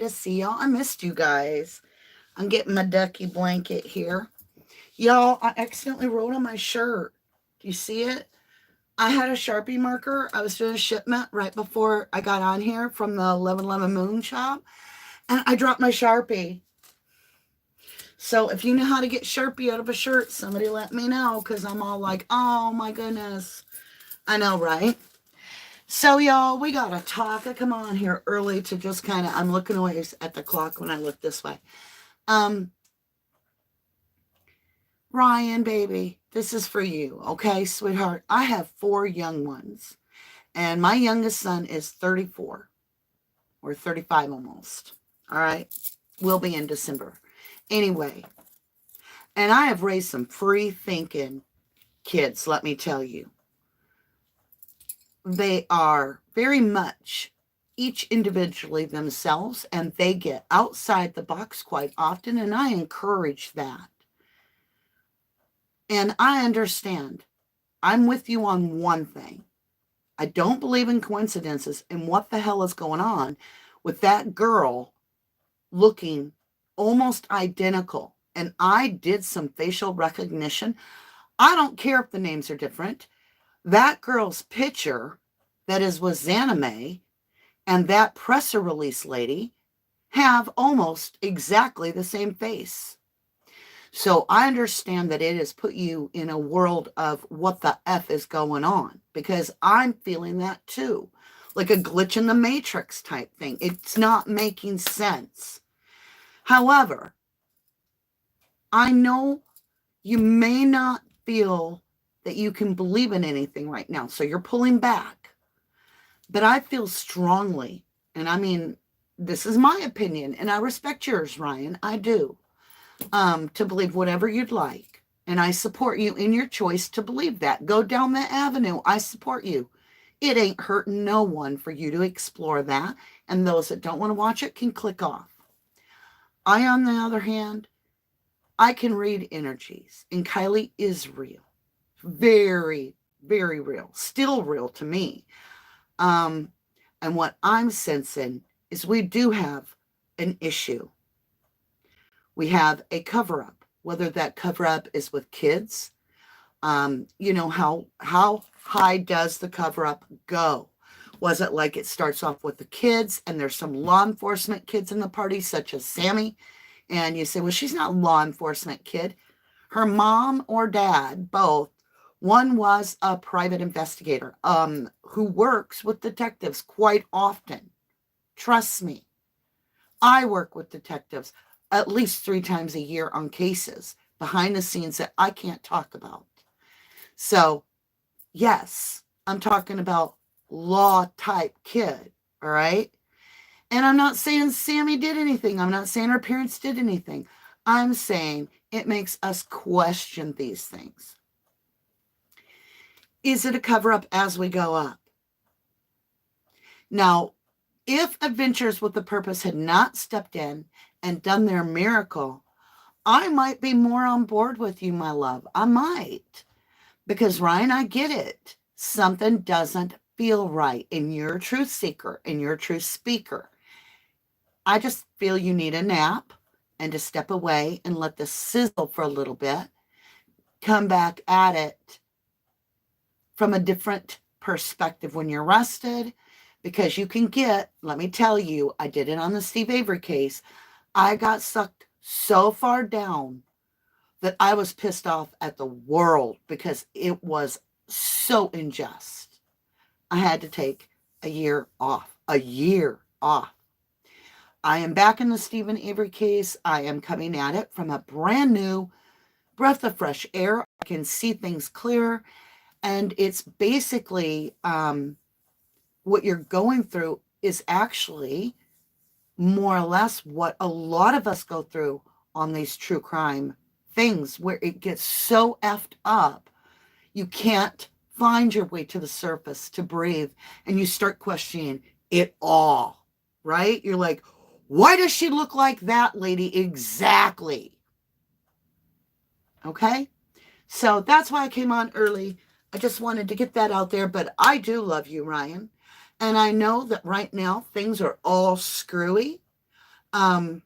to see y'all. I missed you guys. I'm getting my ducky blanket here. Y'all, I accidentally wrote on my shirt. Do you see it? I had a Sharpie marker. I was doing a shipment right before I got on here from the 1111 Moon shop, and I dropped my Sharpie. So if you know how to get Sharpie out of a shirt, somebody let me know, because I'm all like, oh my goodness. I know, right? So, y'all, we got to talk. I come on here early to just kind of, I'm looking away at the clock when I look this way. Ryan, baby, this is for you, okay, sweetheart? I have 4 young ones, and my youngest son is 34 or 35 almost. All right, will be in December. Anyway, and I have raised some free thinking kids, let me tell you. They are very much each individually themselves, and they get outside the box quite often, and I encourage that. And I understand. I'm with you on one thing. I don't believe in coincidences, and what the hell is going on with that girl looking almost identical. And I did some facial recognition. I don't care if the names are different. That girl's picture that is with Zanime and that presser release lady have almost exactly the same face. So I understand that it has put you in a world of what the F is going on, because I'm feeling that too. Like a glitch in the matrix type thing. It's not making sense. However, I know you may not feel that you can believe in anything right now, so you're pulling back. But I feel strongly, and I mean, this is my opinion, and I respect yours, Ryan. I do. To believe whatever you'd like. And I support you in your choice to believe that. Go down that avenue. I support you. It ain't hurting no one for you to explore that. And those that don't want to watch it can click off. I, on the other hand, I can read energies. And Kiely is real. Very, very real. Still real to me. And what I'm sensing is we do have an issue. We have a cover-up, whether that cover-up is with kids. You know, how high does the cover-up go? Was it like it starts off with the kids and there's some law enforcement kids in the party, such as Sammy, and you say, well, she's not a law enforcement kid. Her mom or dad, both, one was a private investigator who works with detectives quite often. Trust me. I work with detectives at least 3 times a year on cases behind the scenes that I can't talk about. So, yes, I'm talking about law type kid, all right? And I'm not saying Sammy did anything. I'm not saying her parents did anything. I'm saying it makes us question these things. Is it a cover up as we go up? Now, if Adventures with a Purpose had not stepped in and done their miracle, I might be more on board with you, my love. I might. Because, Ryan, I get it. Something doesn't feel right, and you're a truth seeker, and you're a truth speaker. I just feel you need a nap and to step away and let this sizzle for a little bit. Come back at it from a different perspective when you're rested, because you can get, let me tell you, I did it on the Steve Avery case. I got sucked so far down that I was pissed off at the world because it was so unjust. I had to take a year off. A year off. I am back in the Stephen Avery case. I am coming at it from a brand new breath of fresh air. I can see things clear. And it's basically what you're going through is actually more or less what a lot of us go through on these true crime things, where it gets so effed up, you can't find your way to the surface to breathe, and you start questioning it all, right? You're like, why does she look like that lady exactly? Okay? So that's why I came on early. I just wanted to get that out there, but I do love you, Ryan. And I know that right now things are all screwy. But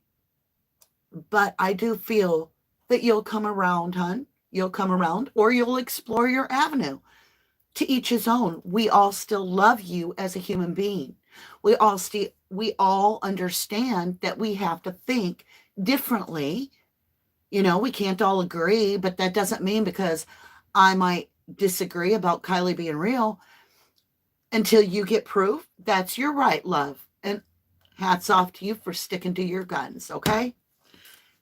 I do feel that you'll come around, hon. You'll come around, or you'll explore your avenue. To each his own. We all still love you as a human being. We all understand that we have to think differently. We can't all agree, but that doesn't mean because I might disagree about Kiely being real until you get proof. That's your right, love. And hats off to you for sticking to your guns, okay?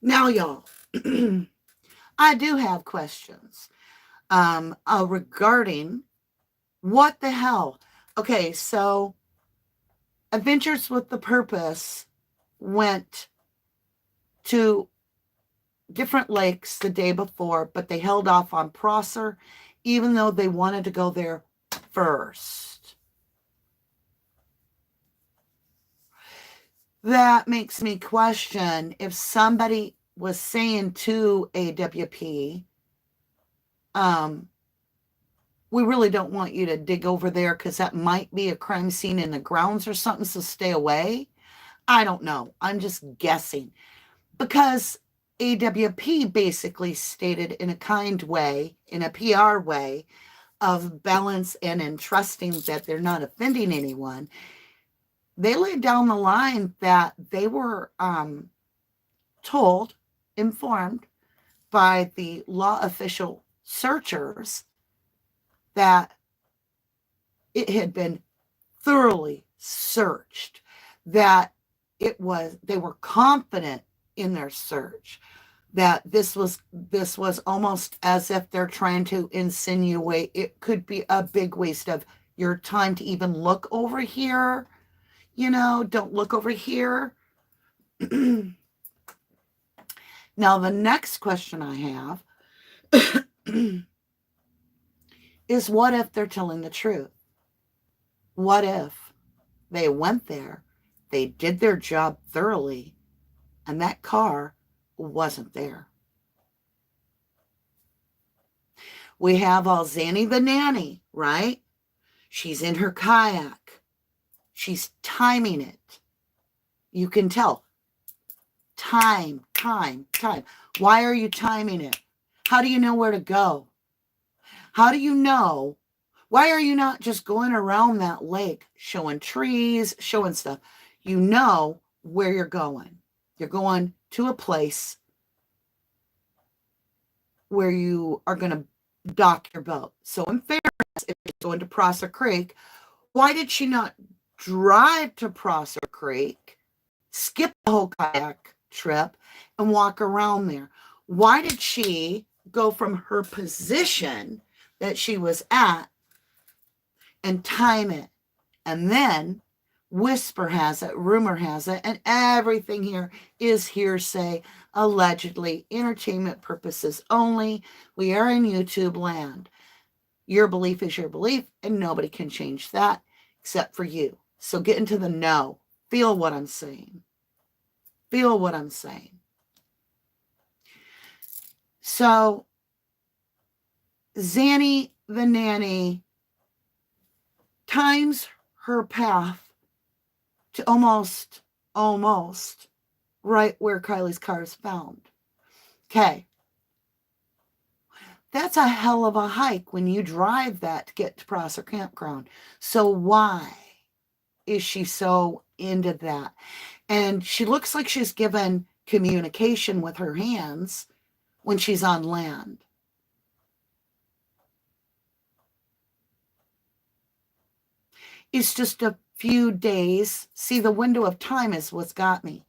Now, y'all, I do have questions regarding what the hell. Okay, so Adventures with the Purpose went to different lakes the day before, but they held off on Prosser, even though they wanted to go there first. That makes me question if somebody was saying to AWP, we really don't want you to dig over there because that might be a crime scene in the grounds or something, so stay away. I don't know. I'm just guessing. Because AWP basically stated in a kind way, in a PR way, of balance and in trusting that they're not offending anyone, they laid down the line that they were informed by the law official searchers that it had been thoroughly searched, that they were confident in their search, that this was almost as if they're trying to insinuate it could be a big waste of your time to even look over here. Don't look over here. Now, the next question I have is, what if they're telling the truth? What if they went there, they did their job thoroughly, and that car wasn't there? We have all Zanny the nanny, right? She's in her kayak. She's timing it. You can tell. Time. Why are you timing it? How do you know where to go? How do you know? Why are you not just going around that lake, showing trees, showing stuff? You know where you're going. You're going to a place where you are going to dock your boat. So in fairness, if you're going to Prosser Creek, why did she not drive to Prosser Creek, skip the whole kayak trip, and walk around there? Why did she go from her position that she was at and time it? And then whisper has it, rumor has it, and everything here is hearsay, allegedly, entertainment purposes only. We are in YouTube land. Your belief is your belief, and nobody can change that except for you. So get into the know. Feel what I'm saying. Feel what I'm saying. So, Zanny the nanny times her path to almost right where Kiely's car is found. Okay. That's a hell of a hike when you drive that to get to Prosser Campground. So why is she so into that? And she looks like she's given communication with her hands when she's on land. It's just a few days. See, the window of time is what's got me.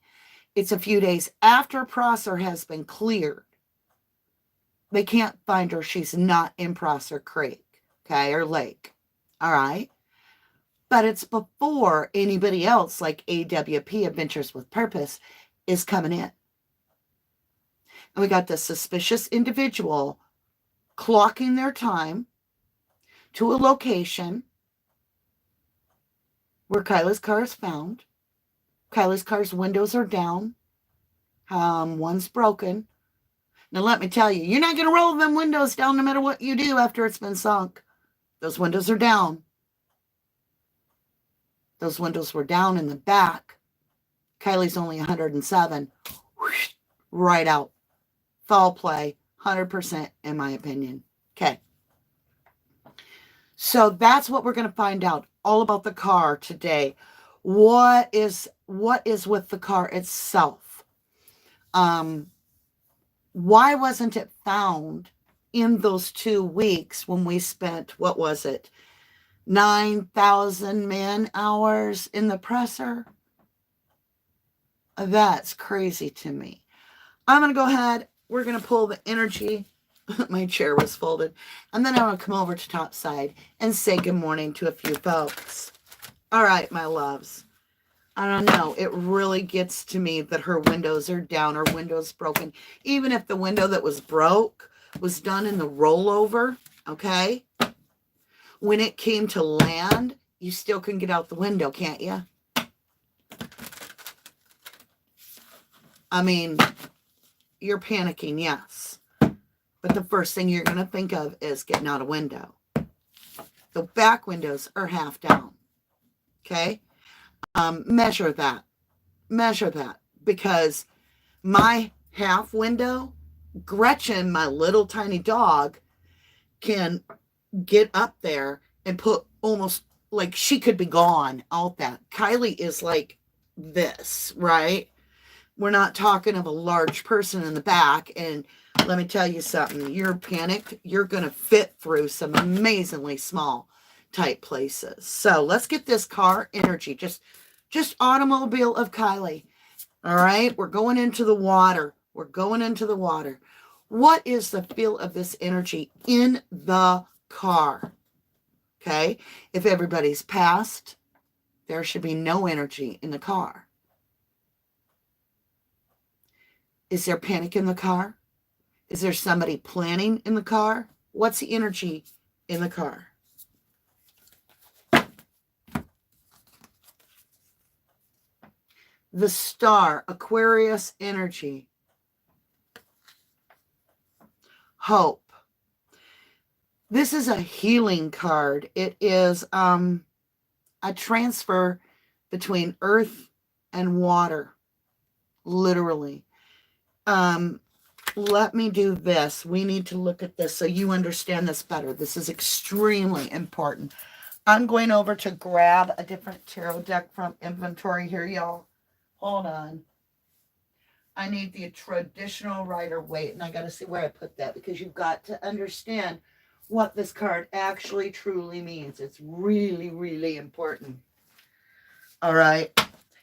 It's a few days after Prosser has been cleared. They can't find her. She's not in Prosser Creek, okay, or lake. All right. But it's before anybody else like AWP, Adventures with Purpose, is coming in. And we got this suspicious individual clocking their time to a location where Kiely's car is found. Kiely's car's windows are down. One's broken. Now, let me tell you, you're not going to roll them windows down no matter what you do after it's been sunk. Those windows are down. Those windows were down in the back. Kiely's only 107. Whoosh, right out. Foul play, 100% in my opinion. Okay. So that's what we're going to find out all about the car today. What is with the car itself? Why wasn't it found in those 2 weeks when we spent, what was it, 9,000 man hours in the presser? That's crazy to me. I'm going to go ahead. We're going to pull the energy. My chair was folded. And then I'm going to come over to top side and say good morning to a few folks. All right, my loves. I don't know. It really gets to me that her windows are down, her window's broken. Even if the window that was broke was done in the rollover, okay? When it came to land, you still can get out the window, can't you? I mean, you're panicking, yes. But the first thing you're going to think of is getting out a window. The back windows are half down, okay? Measure that. Measure that. Because my half window, Gretchen, my little tiny dog, can get up there and put almost like she could be gone out that. Kiely is like this, right? We're not talking of a large person in the back. And let me tell you something. You're panicked. You're going to fit through some amazingly small type places. So let's get this car energy. Just automobile of Kiely. All right. We're going into the water. We're going into the water. What is the feel of this energy in the car? Okay. If everybody's passed, there should be no energy in the car. Is there panic in the car? Is there somebody planning in the car? What's the energy in the car? The star, Aquarius energy. Hope. This is a healing card. It is a transfer between earth and water, literally. Let me do this. We need to look at this so you understand this better. This is extremely important. I'm going over to grab a different tarot deck from inventory here, y'all. Hold on. I need the traditional Rider-Waite, and I got to see where I put that because you've got to understand what this card actually truly means. It's really, really important. All right.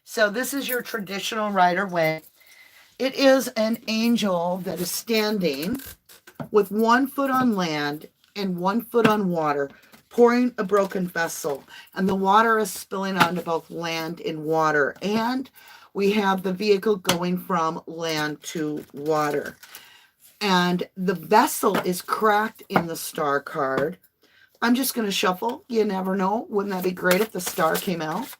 So this is your traditional Rider-Waite. It is an angel that is standing with 1 foot on land and 1 foot on water, pouring a broken vessel. And the water is spilling onto both land and water. And we have the vehicle going from land to water. And the vessel is cracked in the star card. I'm just going to shuffle. You never know. Wouldn't that be great if the star came out?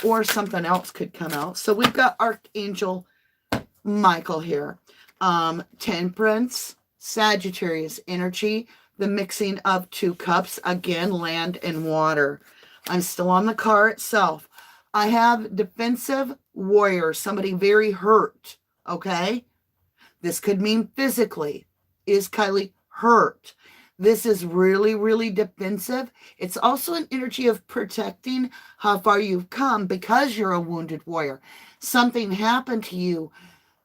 Or something else could come out. So we've got Archangel Michael here. Temperance, Sagittarius energy, the mixing of 2 cups, again, land and water. I'm still on the car itself. I have defensive warrior, somebody very hurt, okay? This could mean physically. Is Kiely hurt? This is really, really defensive. It's also an energy of protecting how far you've come because you're a wounded warrior. Something happened to you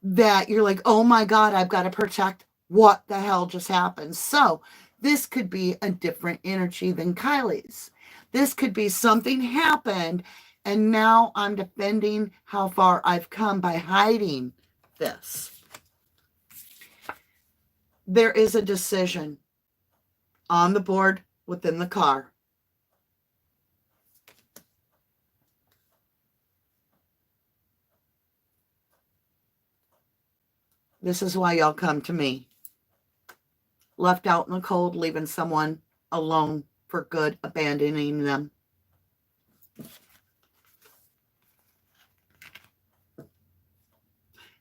that you're like, oh my God, I've got to protect. What the hell just happened? So this could be a different energy than Kiely's. This could be something happened and now I'm defending how far I've come by hiding this. There is a decision on the board within the car. This is why y'all come to me. Left out in the cold, leaving someone alone for good, abandoning them.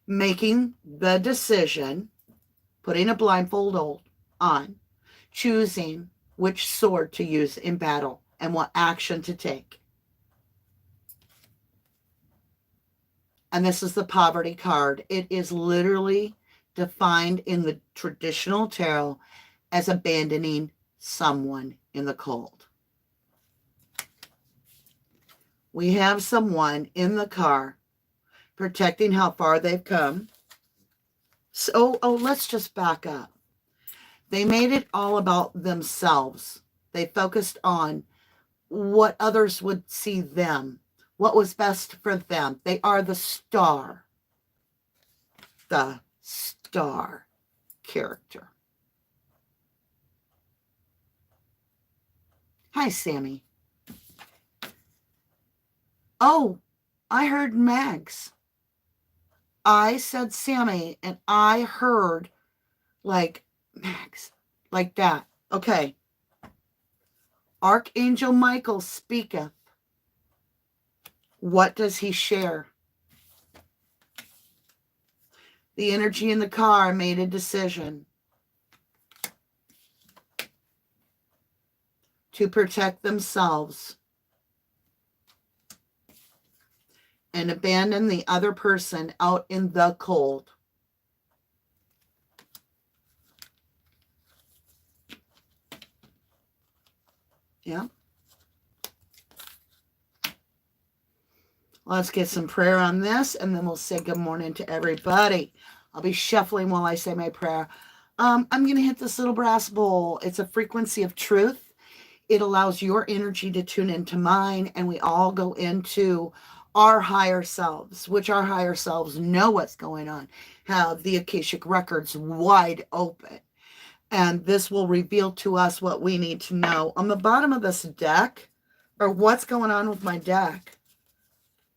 Making the decision, putting a blindfold on, choosing which sword to use in battle and what action to take. And this is the poverty card. It is literally defined in the traditional tarot as abandoning someone in the cold. We have someone in the car protecting how far they've come. So, let's just back up. They made it all about themselves. They focused on what others would see them, what was best for them. They are the star character. Hi, Sammy. Oh, I heard Mags. I said Sammy, and I heard like Mags, like that. Okay. Archangel Michael speaketh. What does he share? The energy in the car made a decision to protect themselves and abandon the other person out in the cold. Yeah. Let's get some prayer on this, and then we'll say good morning to everybody. I'll be shuffling while I say my prayer. I'm going to hit this little brass bowl. It's a frequency of truth. It allows your energy to tune into mine, and we all go into our higher selves, which our higher selves know what's going on, have the Akashic records wide open. And this will reveal to us what we need to know. On the bottom of this deck, or what's going on with my deck,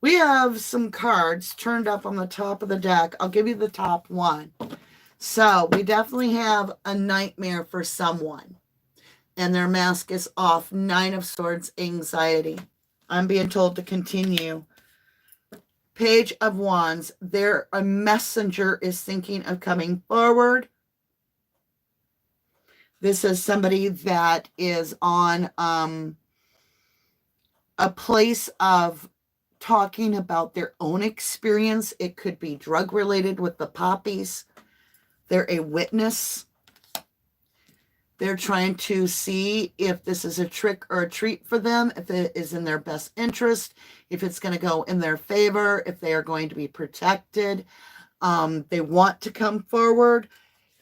we have some cards turned up on the top of the deck. I'll give you the top one. So we definitely have a nightmare for someone. And their mask is off. 9 of Swords, anxiety. I'm being told to continue. Page of Wands. A messenger is thinking of coming forward. This is somebody that is on a place of talking about their own experience. It could be drug related with the poppies. They're a witness. They're trying to see if this is a trick or a treat for them, if it is in their best interest, if it's going to go in their favor, if they are going to be protected. They want to come forward.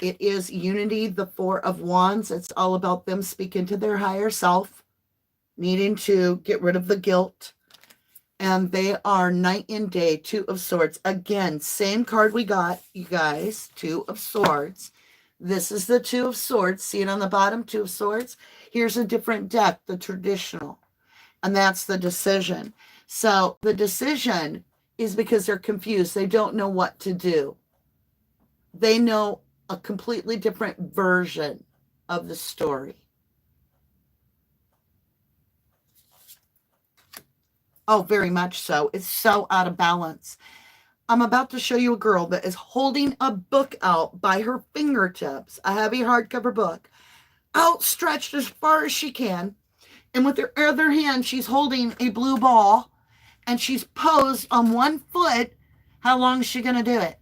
It is unity, the 4 of Wands. It's all about them speaking to their higher self, needing to get rid of the guilt. And they are night and day, 2 of Swords. Again, same card we got, you guys, 2 of Swords. This is the 2 of Swords. See it on the bottom, 2 of Swords? Here's a different deck, the traditional. And that's the decision. So the decision is because they're confused. They don't know what to do. They know a completely different version of the story. Oh, very much so. It's so out of balance. I'm about to show you a girl that is holding a book out by her fingertips, a heavy hardcover book, outstretched as far as she can. And with her other hand, she's holding a blue ball, and she's posed on one foot. How long is she going to do it?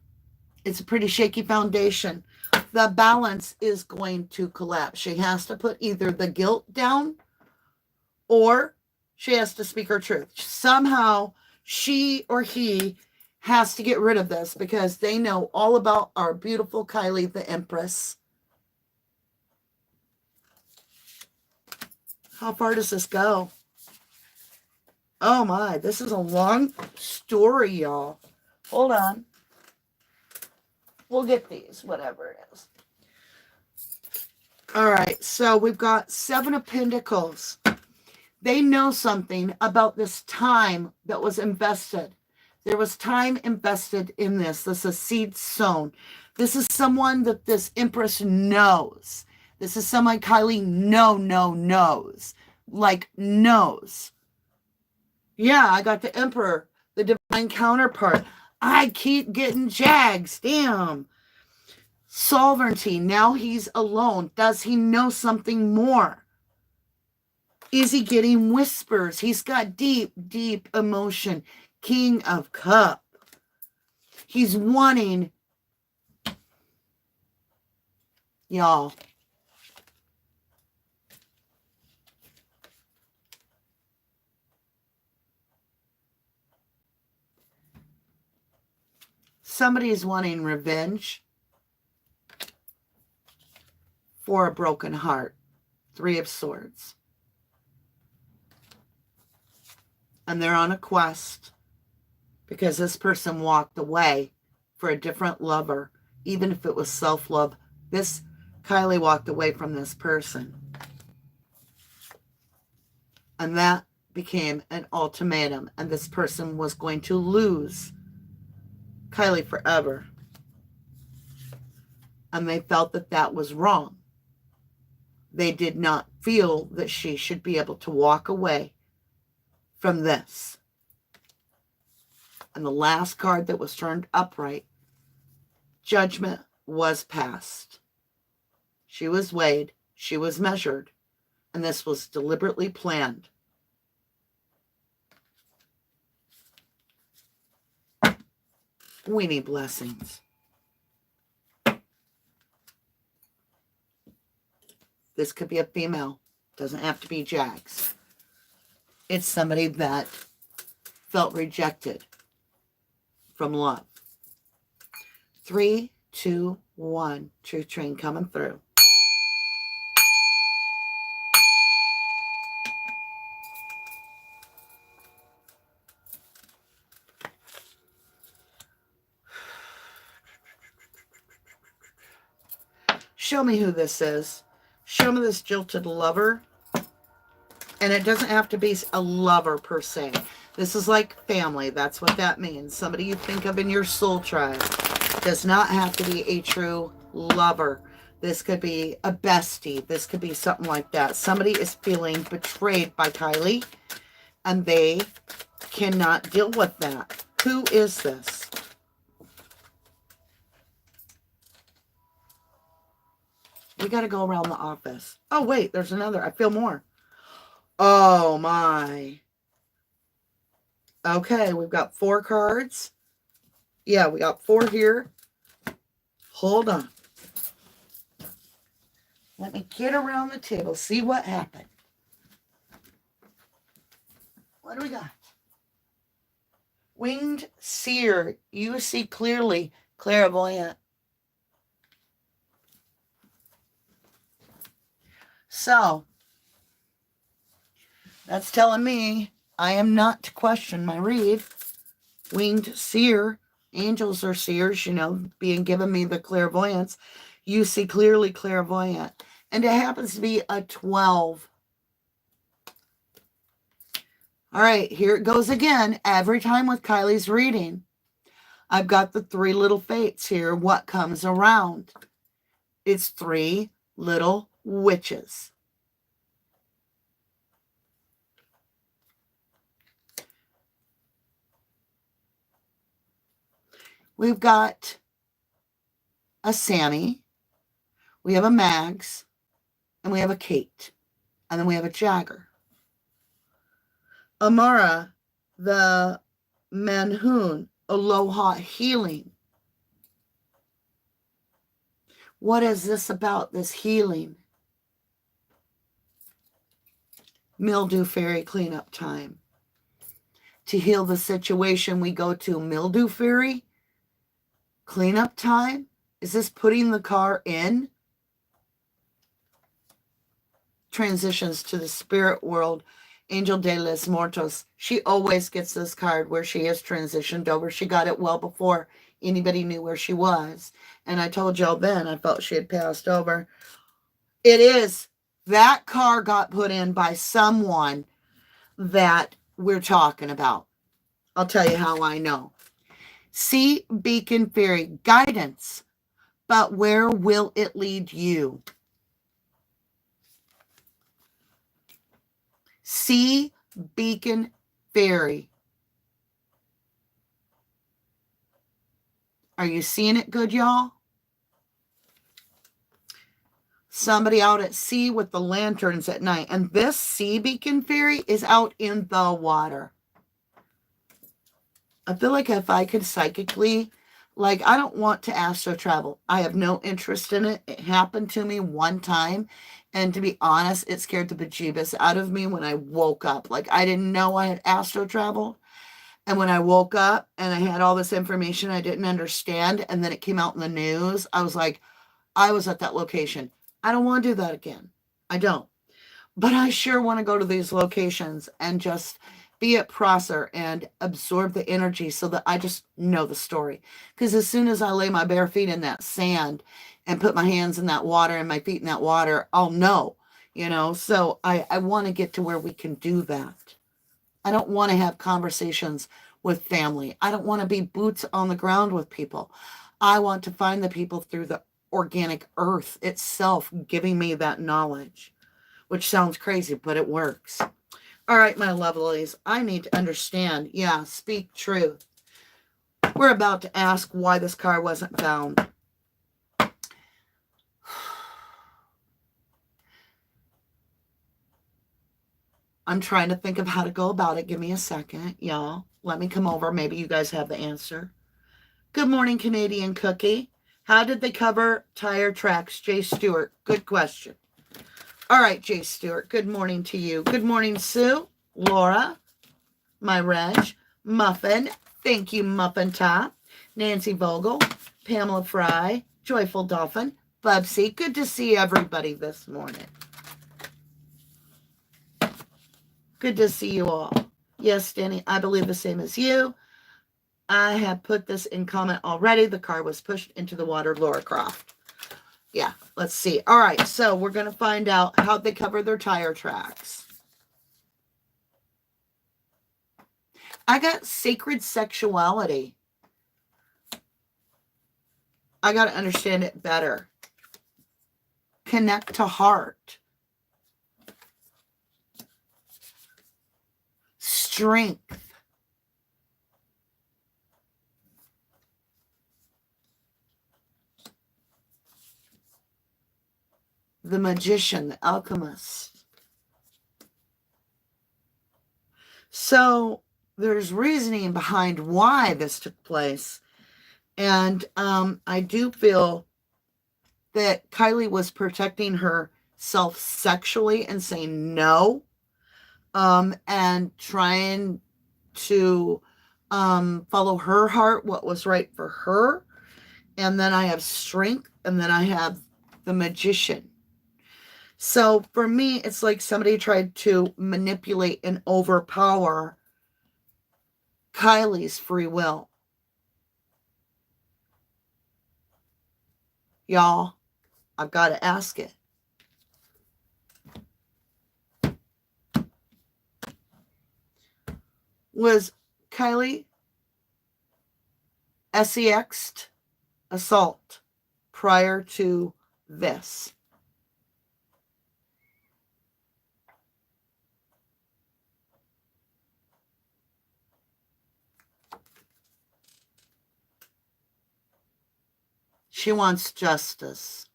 It's a pretty shaky foundation. The balance is going to collapse. She has to put either the guilt down or she has to speak her truth. Somehow she or he has to get rid of this because they know all about our beautiful Kiely, the Empress. How far does this go? Oh my, this is a long story, y'all. Hold on. We'll get these, whatever it is. All right, so we've got 7 of Pentacles. They know something about this time that was invested. There was time invested in this. This is seed sown. This is someone that this Empress knows. This is someone Kiely knows. Like knows. Yeah, I got the Emperor, the divine counterpart. I keep getting Jags. Damn. Sovereignty. Now he's alone. Does he know something more? Is he getting whispers? He's got deep, deep emotion. King of Cups. He's wanting, y'all, somebody is wanting revenge for a broken heart. 3 of Swords. And they're on a quest because this person walked away for a different lover, even if it was self-love. This Kiely walked away from this person. And that became an ultimatum. And this person was going to lose Kiely forever. And they felt that that was wrong. They did not feel that she should be able to walk away from this. And the last card that was turned upright, judgment was passed. She was weighed, she was measured, and this was deliberately planned. We need blessings. This could be a female. Doesn't have to be Jags. It's somebody that felt rejected from love. 3, 2, 1. Truth train coming through. Show me who this is. Show me this jilted lover. And it doesn't have to be a lover per se. This is like family. That's what that means. Somebody you think of in your soul tribe. Does not have to be a true lover. This could be a bestie. This could be something like that. Somebody is feeling betrayed by Kiely. And they cannot deal with that. Who is this? We got to go around the office. Oh, wait. There's another. I feel more. Oh, my. Okay. We've got 4 cards. Yeah, we got 4 here. Hold on. Let me get around the table. See what happened. What do we got? Winged Seer. You see clearly. Clairvoyant. So, that's telling me I am not to question my read. Winged Seer. Angels are seers, you know, being given me the clairvoyance. You see clearly, clairvoyant. And it happens to be a 12. All right, here it goes again. Every time with Kiely's reading, I've got the 3 little fates here. What comes around? It's 3 little witches. We've got a Sammy, we have a Mags, and we have a Kate, and then we have a Jagger. Amara, the Manhoon, Aloha Healing. What is this about, this healing? Mildew Fairy cleanup time. To heal the situation, we go to Mildew Fairy. Cleanup time? Is this putting the car in? Transitions to the spirit world. Angel de los Muertos. She always gets this card where she is transitioned over. She got it well before anybody knew where she was. And I told y'all then I felt she had passed over. It is. That car got put in by someone that we're talking about. I'll tell you how I know. Sea Beacon Fairy, guidance, but where will it lead you? Sea Beacon Fairy. Are you seeing it good, y'all? Somebody out at sea with the lanterns at night. And this Sea Beacon Fairy is out in the water. I feel like if I could psychically Like, I don't want to astro travel. I have no interest in it. It happened to me one time. And to be honest, it scared the bejeebus out of me when I woke up. Like, I didn't know I had astro traveled. And when I woke up and I had all this information I didn't understand, and then it came out in the news, I was like, I was at that location. I don't want to do that again. I don't. But I sure want to go to these locations and just be at Prosser and absorb the energy so that I just know the story. Because as soon as I lay my bare feet in that sand and put my hands in that water and my feet in that water, I'll know, you know. So I want to get to where we can do that. I don't want to have conversations with family. I don't want to be boots on the ground with people. I want to find the people through the organic earth itself giving me that knowledge, which sounds crazy, but it works. All right, my lovelies, I need to understand. Yeah, speak truth. We're about to ask why this car wasn't found. I'm trying to think of how to go about it. Give me a second, y'all. Let me come over. Maybe you guys have the answer. Good morning, Canadian Cookie. How did they cover tire tracks? Jay Stewart. Good question. All right, Jay Stewart. Good morning to you. Good morning, Sue, Laura, my Reg, Muffin. Thank you, Muffin Top. Nancy Vogel, Pamela Fry, Joyful Dolphin, Bubsy. Good to see everybody this morning. Good to see you all. Yes, Danny, I believe the same as you. I have put this in comment already. The car was pushed into the water, Laura Croft. Yeah, let's see. All right, so we're going to find out how they cover their tire tracks. I got sacred sexuality. I got to understand it better. Connect to heart. Strength. The magician, the alchemist. So there's reasoning behind why this took place. And I do feel that Kiely was protecting herself sexually and saying no, and trying to follow her heart, what was right for her. And then I have strength, and then I have the magician. So for me, it's like somebody tried to manipulate and overpower Kiely's free will. Y'all, I've got to ask it. Was Kiely SEX'd assault prior to this? She wants justice.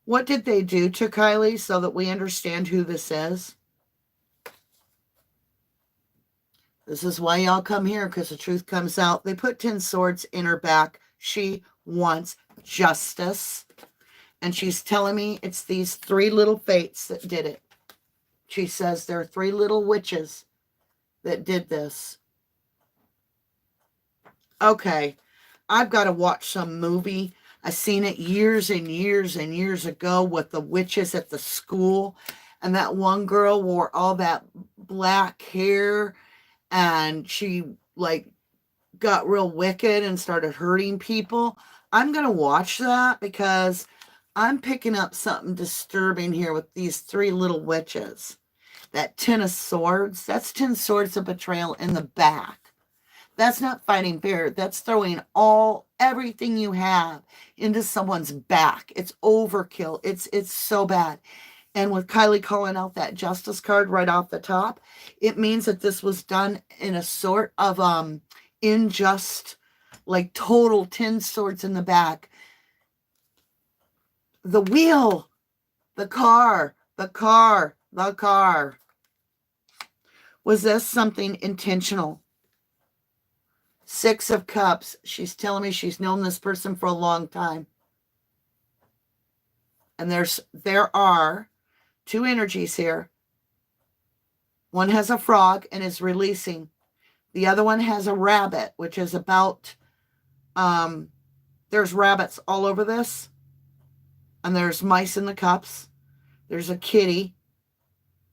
What did they do to Kiely so that we understand who this is? This is why y'all come here, because the truth comes out. They put 10 swords in her back. She wants justice. And she's telling me it's these 3 little fates that did it. She says there are 3 little witches that did this. Okay, I've got to watch some movie. I seen it years and years and years ago with the witches at the school. And that one girl wore all that black hair. And she like got real wicked and started hurting people. I'm going to watch that because I'm picking up something disturbing here with these 3 little witches. That 10 of swords, that's 10 swords of betrayal in the back. That's not fighting fair. That's throwing everything you have into someone's back. It's overkill. It's so bad. And with Kiely calling out that justice card right off the top, it means that this was done in a sort of unjust, like total 10 swords in the back. The wheel, the car. Was this something intentional? Six of Cups. She's telling me she's known this person for a long time. And there are two energies here. One has a frog and is releasing. The other one has a rabbit, which is about, there's rabbits all over this. And there's mice in the cups. There's a kitty.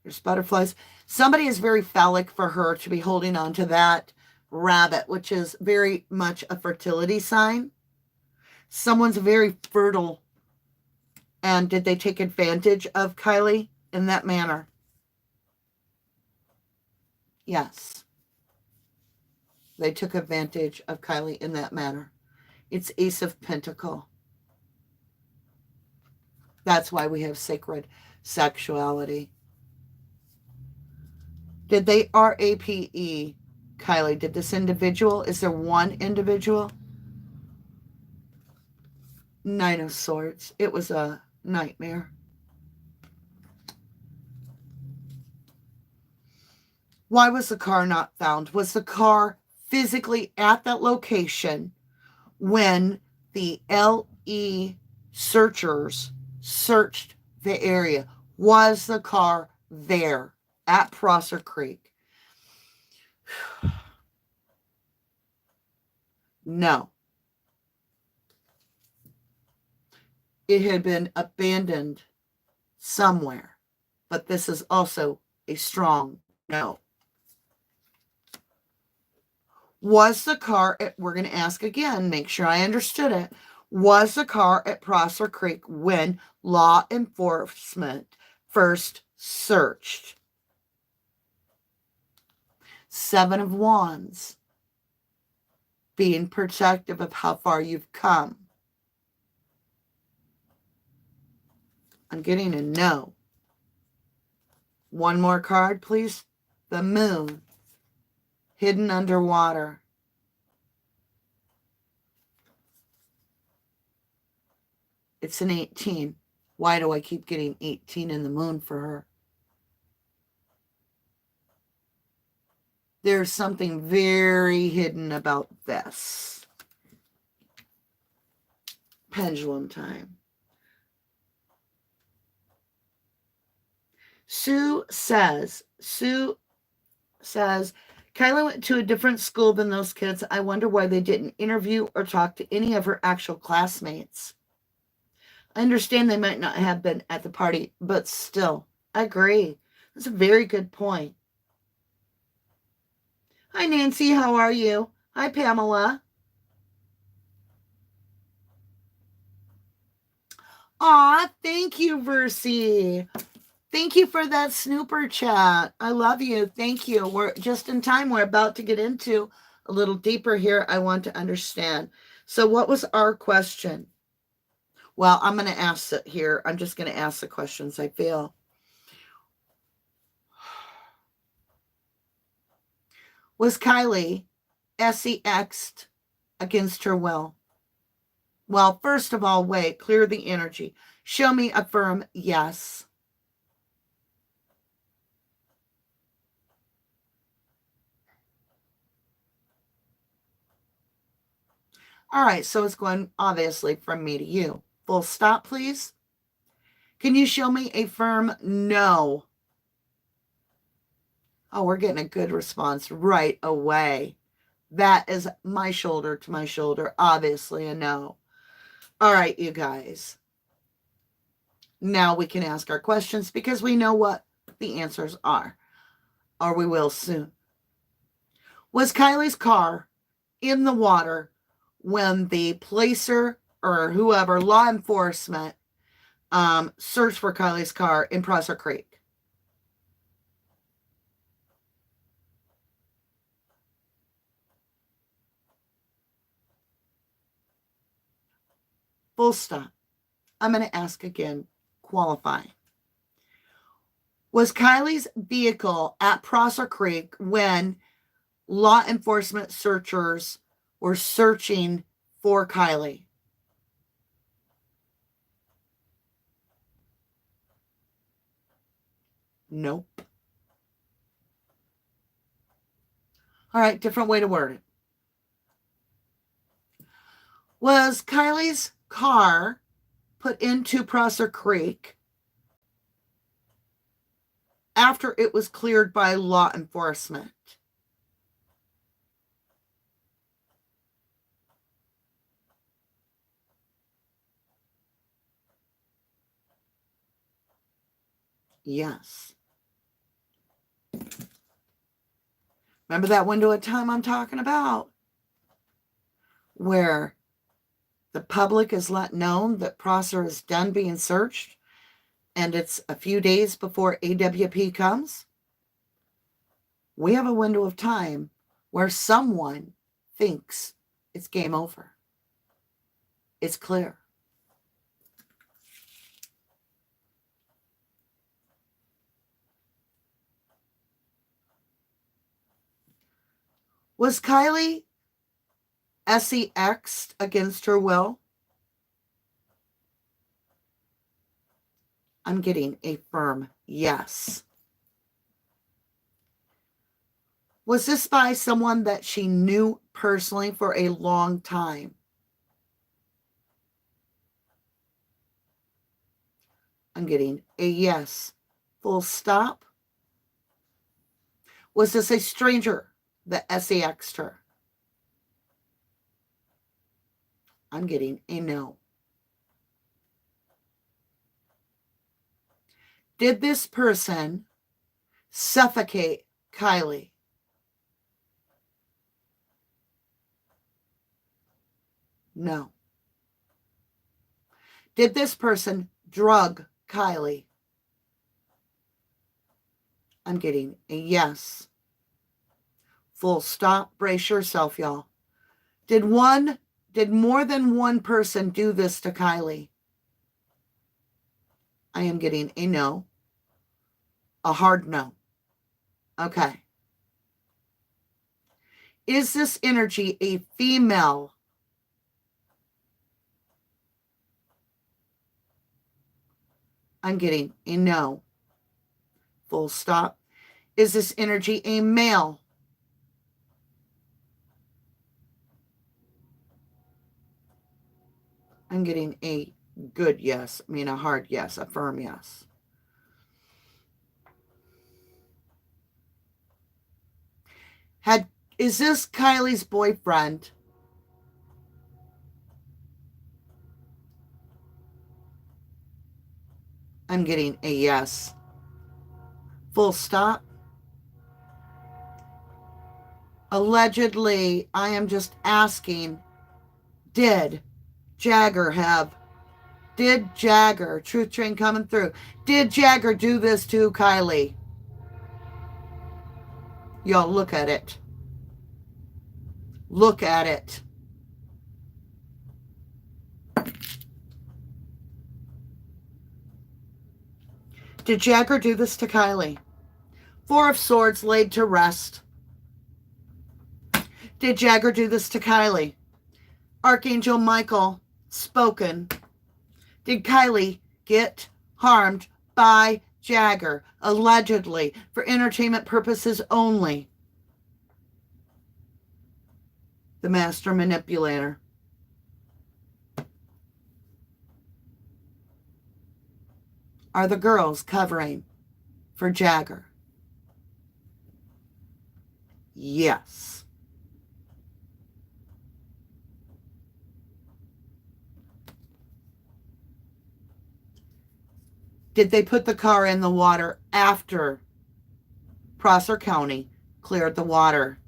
There's butterflies. Somebody is very phallic for her to be holding on to that rabbit, which is very much a fertility sign. Someone's very fertile. And did they take advantage of Kiely in that manner? Yes. They took advantage of Kiely in that manner. It's Ace of Pentacle. That's why we have sacred sexuality. Did they RAPE Kiely? Did this individual? Is there one individual? Nine of Swords. It was a nightmare. Why was the car not found? Was the car physically at that location when the LE searchers searched the area? Was the car there at Prosser Creek? No. It had been abandoned somewhere, but this is also a strong no. Was the car we're going to ask again, make sure I understood it. Was the car at Prosser Creek when law enforcement first searched? Seven of Wands. Being protective of how far you've come. I'm getting a no. One more card, please. The Moon. Hidden underwater. It's an 18. Why do I keep getting 18 in the Moon for her? There's something very hidden about this. Pendulum time. Sue says, Kiely went to a different school than those kids. I wonder why they didn't interview or talk to any of her actual classmates. I understand they might not have been at the party, but still, I agree. That's a very good point. Hi, Nancy. How are you? Hi, Pamela. Aw, thank you, Versi. Thank you for that snooper chat. I love you. Thank you. We're just in time. We're about to get into a little deeper here. I want to understand. So what was our question? Well, I'm going to ask it here. I'm just going to ask the questions I feel. Was Kiely SEX'd against her will? Well, first of all, wait, clear the energy. Show me a firm yes. All right, so it's going obviously from me to you. Full stop, please. Can you show me a firm no? Oh, we're getting a good response right away. That is my shoulder to my shoulder. Obviously a no. All right, you guys. Now we can ask our questions because we know what the answers are. Or we will soon. Was Kiely's car in the water when the placer or whoever, law enforcement, searched for Kiely's car in Prosser Creek? Full stop. I'm going to ask again, qualify. Was Kiely's vehicle at Prosser Creek when law enforcement searchers were searching for Kiely? Nope. All right, different way to word it. Was Kiely's car put into Prosser Creek after it was cleared by law enforcement? Yes. Remember that window of time I'm talking about? Where the public is let known that Prosser is done being searched and it's a few days before AWP comes? We have a window of time where someone thinks it's game over. It's clear. Was Kiely SEX'd against her will? I'm getting a firm yes. Was this by someone that she knew personally for a long time? I'm getting a yes. Full stop. Was this a stranger that SEX'd her? I'm getting a no. Did this person suffocate Kiely? No. Did this person drug Kiely? I'm getting a yes. Full stop. Brace yourself, y'all. Did more than one person do this to Kiely? I am getting a no. A hard no. Okay. Is this energy a female? I'm getting a no. Full stop. Is this energy a male? I'm getting a good yes. I mean, a hard yes, a firm yes. Is this Kiely's boyfriend? I'm getting a yes. Full stop. Allegedly, I am just asking, did Jagger, truth train coming through, did Jagger do this to Kiely? Y'all look at it. Look at it. Did Jagger do this to Kiely? Four of Swords laid to rest. Did Jagger do this to Kiely? Archangel Michael spoken. Did Kiely get harmed by Jagger? Allegedly, for entertainment purposes only. The master manipulator. Are the girls covering for Jagger? Yes. Did they put the car in the water after Prosser County cleared the water?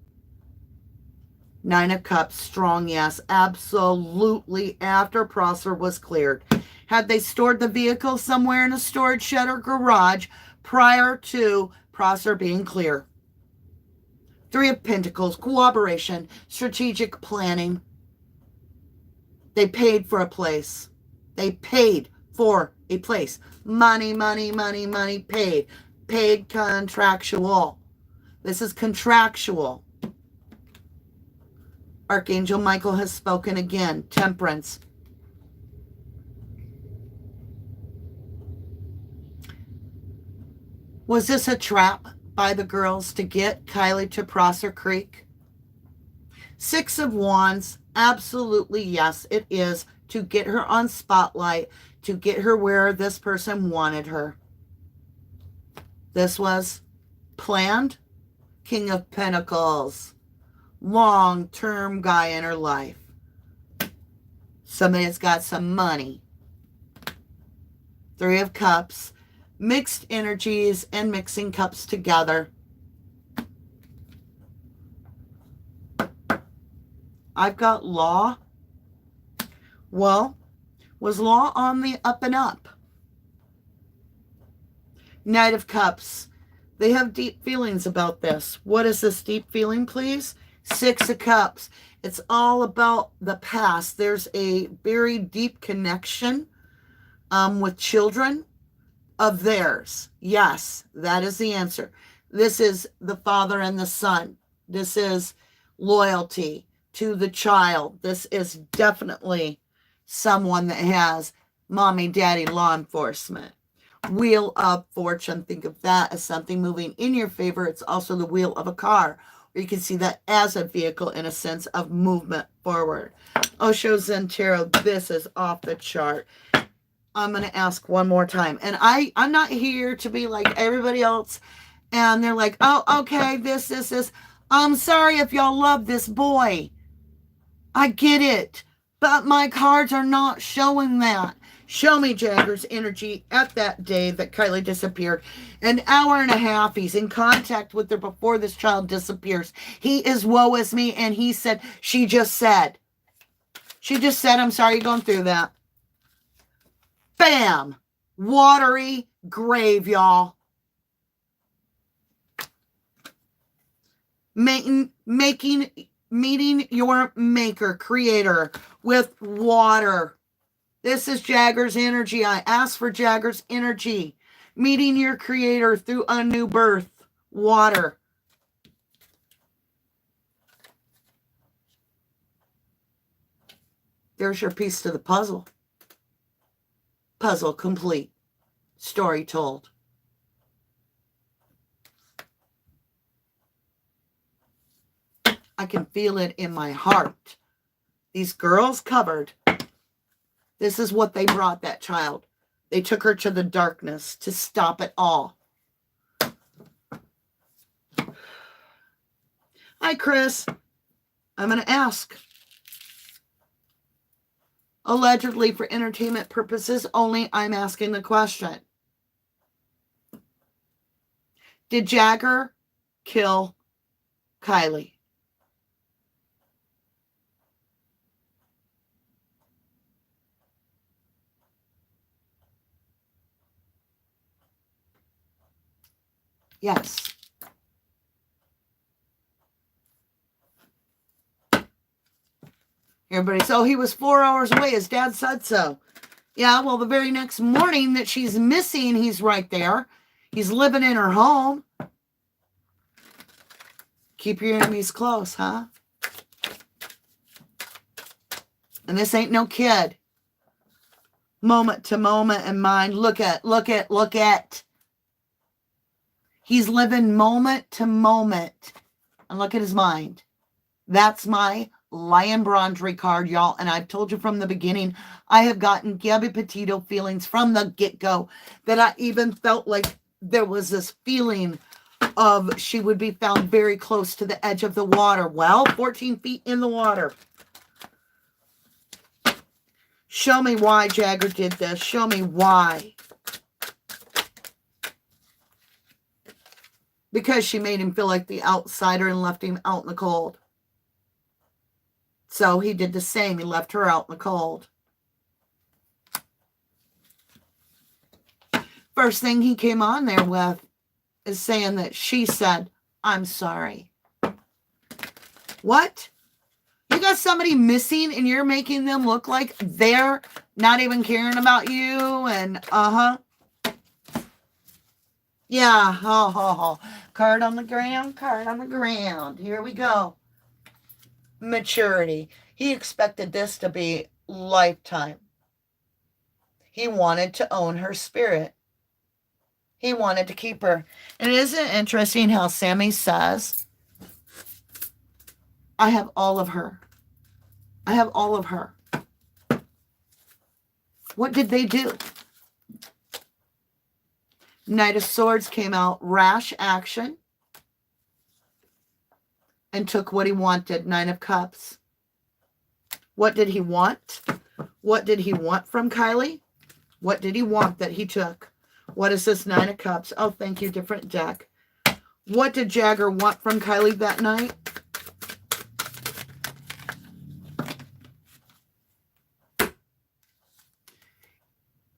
Nine of Cups, strong yes. Absolutely after Prosser was cleared. Had they stored the vehicle somewhere in a storage shed or garage prior to Prosser being clear? Three of Pentacles, cooperation, strategic planning. They paid for a place. They paid for a place. Money, money, money, money, paid. Paid contractual. This is contractual. Archangel Michael has spoken again. Temperance. Was this a trap by the girls to get Kiely to Prosser Creek? Six of Wands, absolutely yes, it is to get her on spotlight, to get her where this person wanted her. This was planned. King of Pentacles, long-term guy in her life. Somebody that's got some money. Three of Cups, mixed energies and mixing cups together. I've got Law. Well, was Law on the up and up? Knight of Cups. They have deep feelings about this. What is this deep feeling, please? Six of Cups. It's all about the past. There's a very deep connection with children of theirs. Yes, that is the answer. This is the father and the son. This is loyalty to the child. This is definitely someone that has mommy, daddy, law enforcement. Wheel of Fortune. Think of that as something moving in your favor. It's also the wheel of a car. Or you can see that as a vehicle in a sense of movement forward. Osho Zen Tarot. This is off the chart. I'm going to ask one more time. And I'm not here to be like everybody else. And they're like, oh, okay, this. I'm sorry if y'all love this boy. I get it. But my cards are not showing that. Show me Jagger's energy at that day that Kiely disappeared. An hour and a half, he's in contact with her before this child disappears. He is woe is me, and he said, she just said, I'm sorry you're going through that. Bam! Watery grave, y'all. Meeting your maker, creator, with water. This is Jagger's energy. I asked for Jagger's energy. Meeting your creator through a new birth. Water. There's your piece to the puzzle. Puzzle complete. Story told. I can feel it in my heart. These girls covered. This is what they brought that child. They took her to the darkness to stop it all. Hi, Chris. I'm going to ask. Allegedly for entertainment purposes only, I'm asking the question. Did Jagger kill Kiely? Yes. Everybody, so he was 4 hours away. His dad said so. Yeah, well, the very next morning that she's missing, he's right there. He's living in her home. Keep your enemies close, huh? And this ain't no kid. Moment to moment in mind. Look at. He's living moment to moment. And look at his mind. That's my Lion Bronze card, y'all. And I've told you from the beginning, I have gotten Gabby Petito feelings from the get-go that I even felt like there was this feeling of she would be found very close to the edge of the water. Well, 14 feet in the water. Show me why Jagger did this. Show me why. Because she made him feel like the outsider and left him out in the cold. So he did the same. He left her out in the cold. First thing he came on there with is saying that she said, I'm sorry. What? You got somebody missing and you're making them look like they're not even caring about you and Yeah, Card on the ground, card on the ground. Here we go. Maturity. He expected this to be lifetime. He wanted to own her spirit. He wanted to keep her. And isn't it interesting how Sammy says, I have all of her. I have all of her. What did they do? Knight of Swords came out, rash action, and took what he wanted. Nine of Cups. What did he want? What did he want from Kiely? What did he want that he took? What is this Nine of Cups? Oh, thank you, different deck. What did Jagger want from Kiely that night?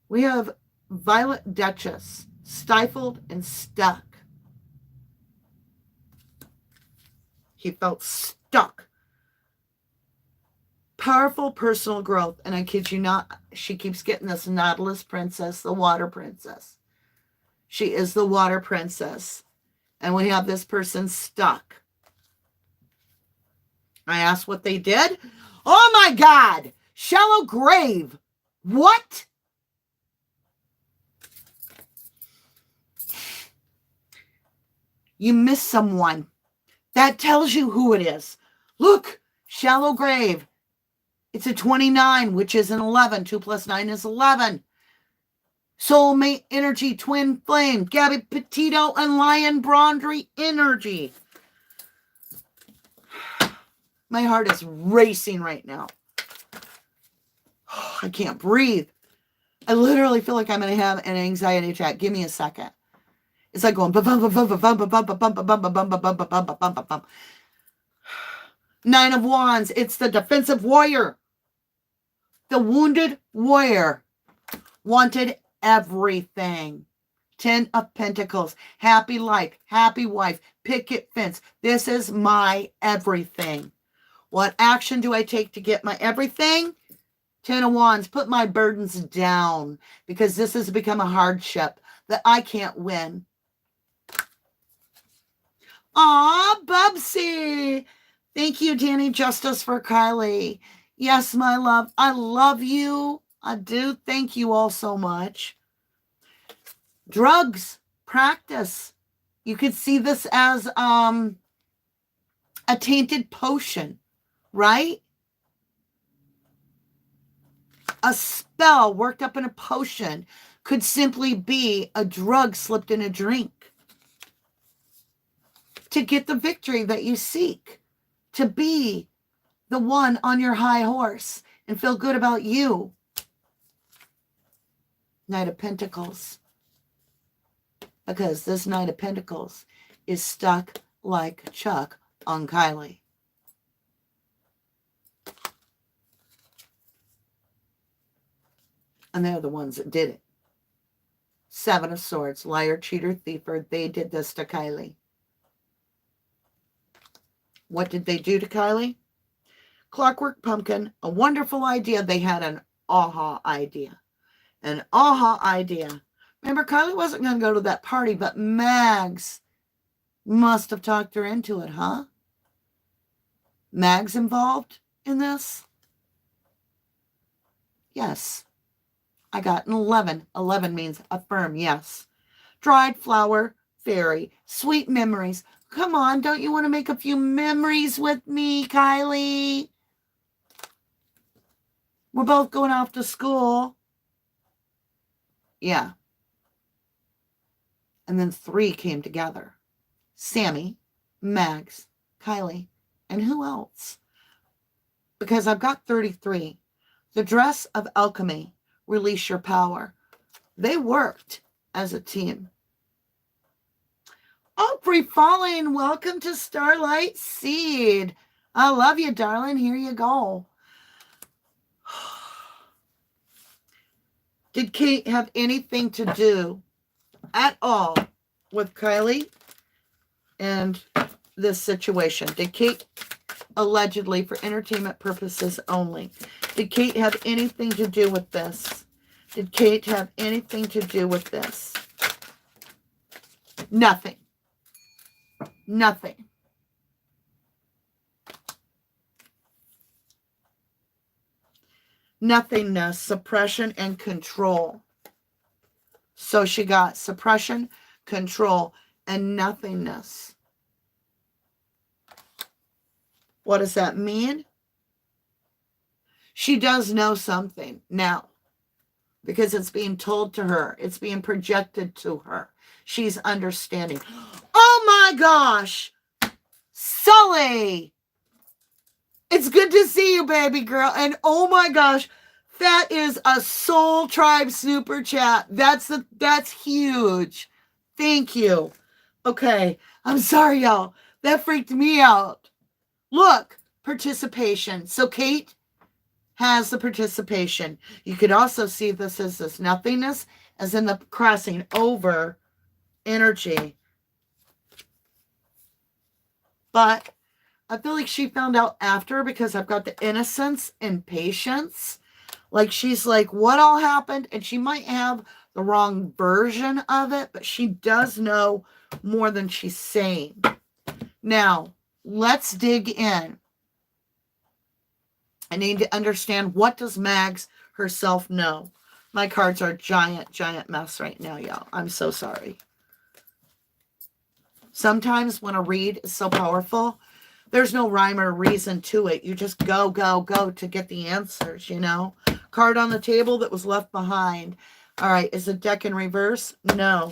We have Violet Duchess, stifled and stuck. He felt stuck. Powerful personal growth. And I kid you not, she keeps getting this Nautilus Princess, the Water Princess. She is the Water Princess. And we have this person stuck. I asked what they did. Oh my God! Shallow grave. What? You miss someone. That tells you who it is. Look, shallow grave. It's a 29, which is an 11. 2 plus 9 is 11. Soulmate energy, twin flame, Gabby Petito and Lion Brondry energy. My heart is racing right now. I can't breathe. I literally feel like I'm going to have an anxiety attack. Give me a second. It's like going Nine of Wands. It's the defensive warrior. The wounded warrior wanted everything. 10 of Pentacles. Happy life. Happy wife. Picket fence. This is my everything. What action do I take to get my everything? 10 of Wands. Put my burdens down because this has become a hardship that I can't win. Aw, Bubsy. Thank you, Danny Justice, for Kiely. Yes, my love. I love you. I do. Thank you all so much. Drugs. Practice. You could see this as a tainted potion, right? A spell worked up in a potion could simply be a drug slipped in a drink to get the victory that you seek, to be the one on your high horse and feel good about you. Knight of Pentacles. Because this Knight of Pentacles is stuck like Chuck on Kiely. And they're the ones that did it. Seven of Swords, liar, cheater, thiefer. They did this to Kiely. What did they do to Kiely? Clockwork Pumpkin, a wonderful idea. They had an aha idea. An aha idea. Remember, Kiely wasn't going to go to that party, but Mags must have talked her into it, huh? Mags involved in this? Yes. I got an 11. 11 means affirm, yes. Dried flower, fairy, sweet memories. Come on, don't you want to make a few memories with me, Kiely? We're both going off to school. Yeah. And then 3 came together. Sammy, Mags, Kiely, and who else? Because I've got 33. The Dress of Alchemy, Release Your Power. They worked as a team. Oh, Free Falling, welcome to Starlight Seed. I love you, darling. Here you go. Did Kate have anything to do at all with Kiely and this situation? Did Kate, allegedly for entertainment purposes only, did Kate have anything to do with this? Did Kate have anything to do with this? Nothing. Nothing. Nothingness, suppression, and control. So she got suppression, control, and nothingness. What does that mean? She does know something now because it's being told to her. It's being projected to her. She's understanding. Oh my gosh! Sully! It's good to see you, baby girl. And oh my gosh, that is a Soul Tribe super chat. That's huge. Thank you. Okay, I'm sorry, y'all. That freaked me out. Look, participation. So Kate has the participation. You could also see this as this nothingness, as in the crossing over energy. But I feel like she found out after because I've got the innocence and patience. Like she's like, what all happened? And she might have the wrong version of it, but she does know more than she's saying. Now, let's dig in. I need to understand, what does Mags herself know? My cards are giant mess right now, y'all. I'm so sorry. Sometimes when a read is so powerful, there's no rhyme or reason to it. You just go to get the answers, you know? Card on the table that was left behind. All right, is the deck in reverse? No.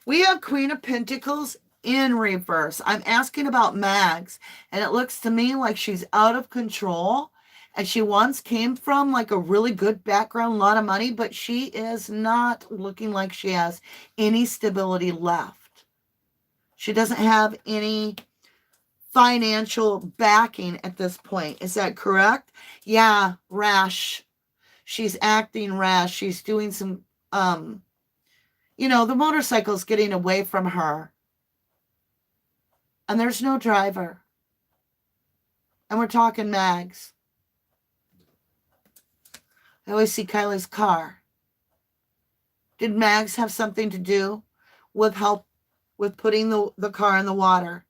We have Queen of Pentacles in reverse. I'm asking about Mags, and it looks to me like she's out of control. And she once came from like a really good background, a lot of money, but she is not looking like she has any stability left. She doesn't have any financial backing at this point. Is that correct? Yeah, rash. She's acting rash. She's doing some, you know, the motorcycle's getting away from her. And there's no driver. And we're talking Mags. I always see Kiely's car. Did Mags have something to do with help with putting the car in the water?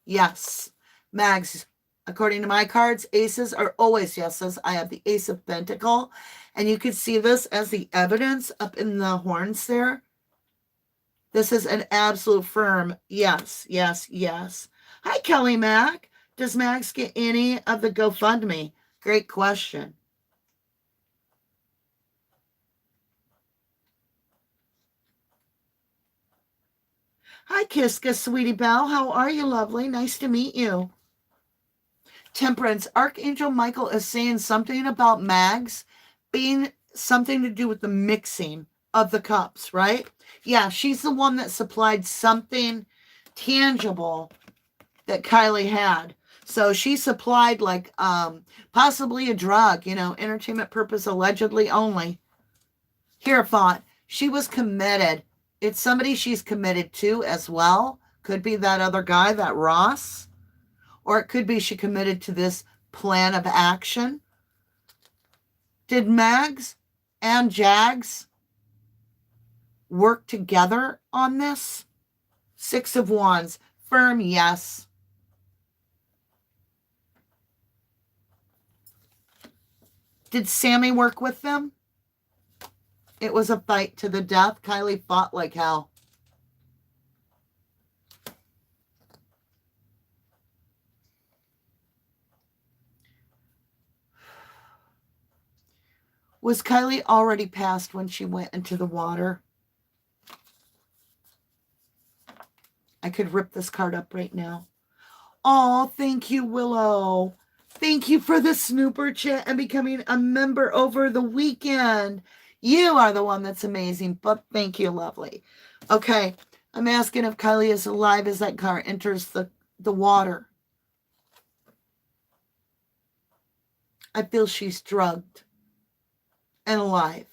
Yes. Mags, according to my cards, aces are always yeses. I have the Ace of Pentacle, and you can see this as the evidence up in the horns there. This is an absolute firm yes, yes, yes. Hi, Kelly Mac. Does Mags get any of the GoFundMe? Great question. Hi, Kiska, sweetie Belle. How are you, lovely? Nice to meet you. Temperance. Archangel Michael is saying something about Mags being something to do with the mixing of the cups, right? Yeah, she's the one that supplied something tangible that Kiely had. So she supplied like possibly a drug, you know, entertainment purpose allegedly only. Here, a thought. She was committed. It's somebody she's committed to as well. Could be that other guy, that Ross. Or it could be she committed to this plan of action. Did Mags and Jags work together on this? Six of Wands. Firm, yes. Did Sammy work with them? It was a fight to the death. Kiely fought like hell. Was Kiely already passed when she went into the water? I could rip this card up right now. Oh, thank you, Willow. Thank you for the snooper chat and becoming a member over the weekend. You are the one that's amazing, but thank you, lovely. Okay, I'm asking if Kiely is alive as that car enters the water. I feel she's drugged and alive.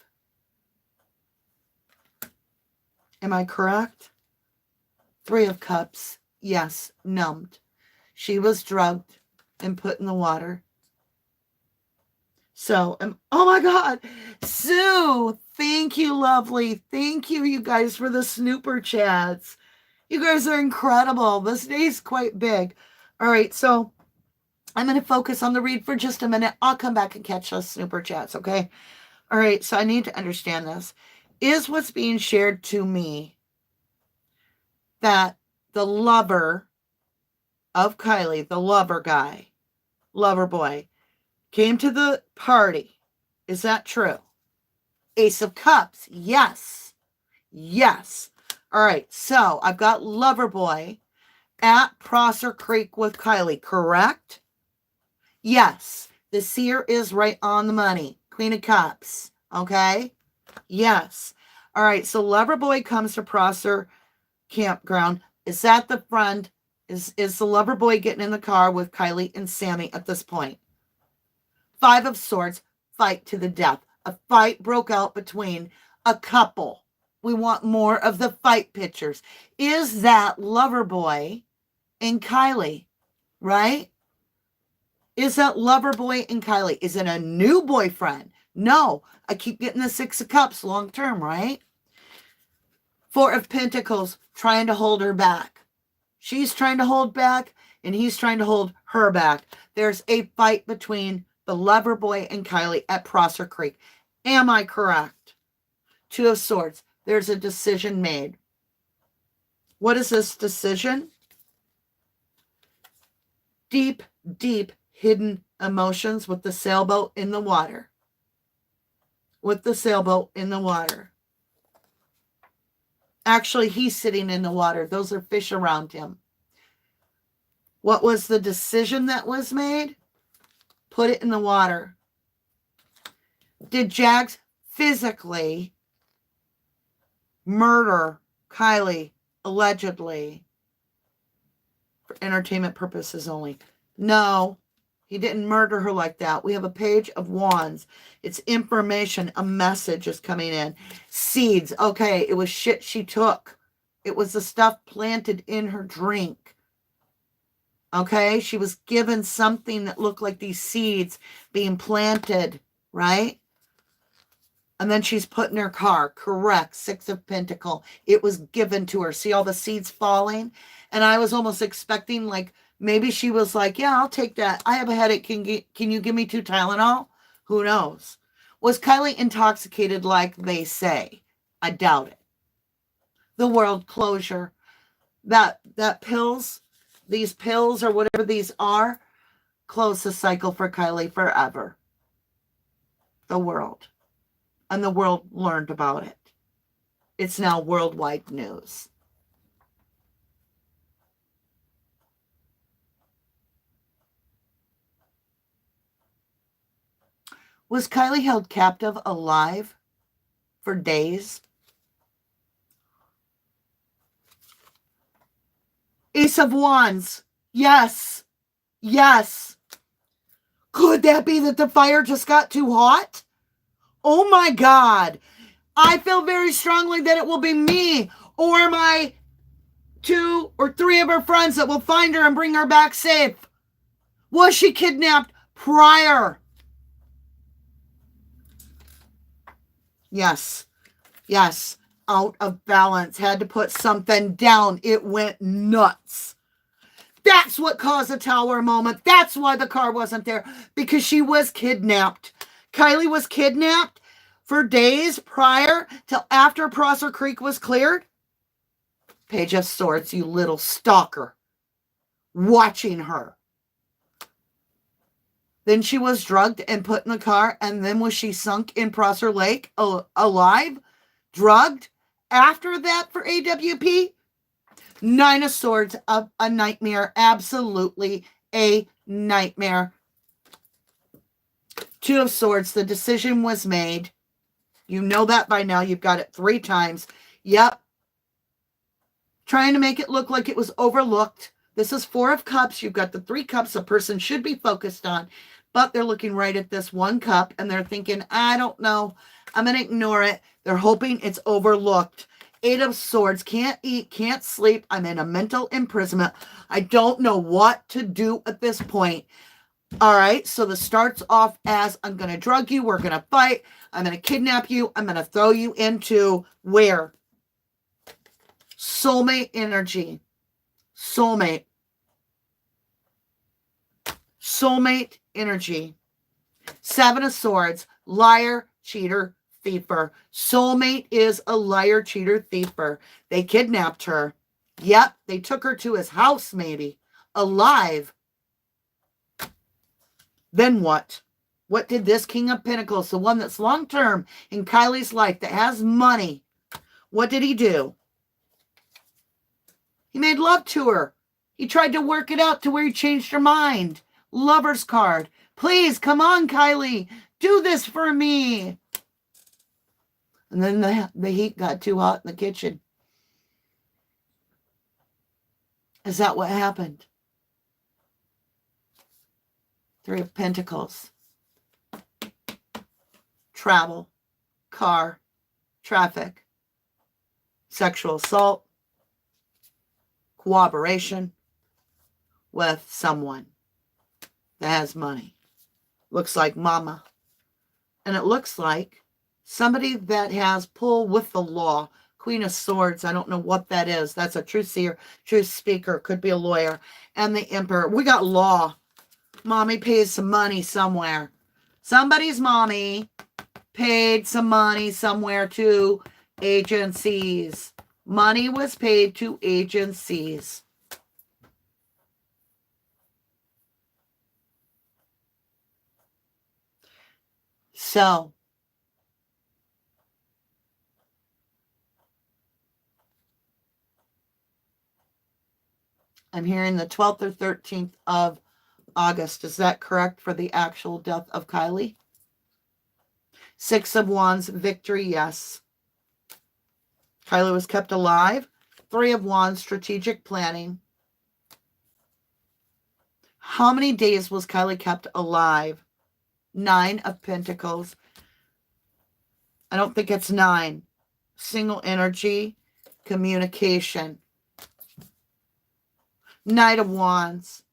Am I correct? Three of Cups. Yes, numbed. She was drugged and put in the water. So, oh my God, Sue, thank you, lovely. Thank you, you guys, for the snooper chats. You guys are incredible. This day's quite big. All right, so I'm going to focus on the read for just a minute. I'll come back and catch those snooper chats, okay? All right, so I need to understand this. Is what's being shared to me that the lover of Kiely, the lover guy, lover boy, came to the party. Is that true? Ace of Cups. Yes. Yes. All right. So I've got lover boy at Prosser Creek with Kiely, correct? Yes. The Seer is right on the money. Queen of Cups. Okay? Yes. All right. So lover boy comes to Prosser Campground. Is that the friend? Is the lover boy getting in the car with Kiely and Sammy at this point? Five of Swords, fight to the death. A fight broke out between a couple. We want more of the fight pictures. Is that lover boy and Kiely, right? Is that lover boy and Kiely? Is it a new boyfriend? No, I keep getting the Six of Cups long term, right? Four of Pentacles, trying to hold her back. She's trying to hold back, and he's trying to hold her back. There's a fight between the lover boy and Kiely at Prosser Creek. Am I correct? Two of Swords. There's a decision made. What is this decision? Deep, deep hidden emotions with the sailboat in the water. With the sailboat in the water. Actually, he's sitting in the water. Those are fish around him. What was the decision that was made? Put it in the water. Did Jags physically murder Kiely, allegedly, for entertainment purposes only? No, he didn't murder her like that. We have a page of wands. It's information. A message is coming in. Seeds. Okay, it was shit she took. It was the stuff planted in her drink. Okay, she was given something that looked like these seeds being planted, right? And then she's put in her car. Correct. Six of Pentacles. It was given to her. See all the seeds falling? And I was almost expecting, like, maybe she was like, yeah, I'll take that. I have a headache. Can you give me 2 Tylenol? Who knows? Was Kiely intoxicated like they say? I doubt it. The world closure. That pills, these pills or whatever these are, close the cycle for Kiely forever. The world. And the world learned about it. It's now worldwide news. Was Kiely held captive alive for days? Ace of Wands. Yes. Yes. Could that be that the fire just got too hot? Oh my God. I feel very strongly that it will be me or my 2 or 3 of her friends that will find her and bring her back safe. Was she kidnapped prior? Yes. Yes. Out of balance. Had to put something down. It went nuts. That's what caused the tower moment. That's why the car wasn't there. Because she was kidnapped. Kiely was kidnapped for days prior till after Prosser Creek was cleared. Page of Swords, you little stalker. Watching her. Then she was drugged and put in the car. And then was she sunk in Prosser Lake alive? Drugged? After that for AWP? 9 of Swords, a nightmare. Absolutely a nightmare. 2 of Swords, the decision was made. You know that by now. You've got it 3 times. Yep. Trying to make it look like it was overlooked. This is 4 of Cups. You've got the 3 cups a person should be focused on. But they're looking right at this 1 cup. And they're thinking, I don't know. I'm going to ignore it. They're hoping it's overlooked. 8 of Swords. Can't eat. Can't sleep. I'm in a mental imprisonment. I don't know what to do at this point. All right, so this starts off as I'm going to drug you. We're going to fight. I'm going to kidnap you. I'm going to throw you into where? Soulmate energy. Soulmate. Soulmate energy. 7 of Swords. Liar, cheater, thiefer. Soulmate is a liar, cheater, thiefer. They kidnapped her. Yep, they took her to his house maybe. Alive. Then what? What did this King of Pentacles, the one that's long-term in Kiely's life, that has money, what did he do? He made love to her. He tried to work it out to where he changed her mind. Lover's card. Please, come on, Kiely. Do this for me. And then the heat got too hot in the kitchen. Is that what happened? Three of Pentacles. Travel, car, traffic, sexual assault, cooperation with someone that has money. Looks like mama. And it looks like somebody that has pull with the law. Queen of Swords. I don't know what that is. That's a truth seer, truth speaker. Could be a lawyer. And the Emperor. We got law. Mommy pays some money somewhere. Somebody's mommy paid some money somewhere to agencies. Money was paid to agencies. So, I'm hearing the 12th or 13th of August. Is that correct for the actual death of Kiely? Six of Wands, victory, yes. Kiely was kept alive. Three of Wands, strategic planning. How many days was Kiely kept alive? Nine of Pentacles. I don't think it's 9. Single energy, communication. Knight of Wands.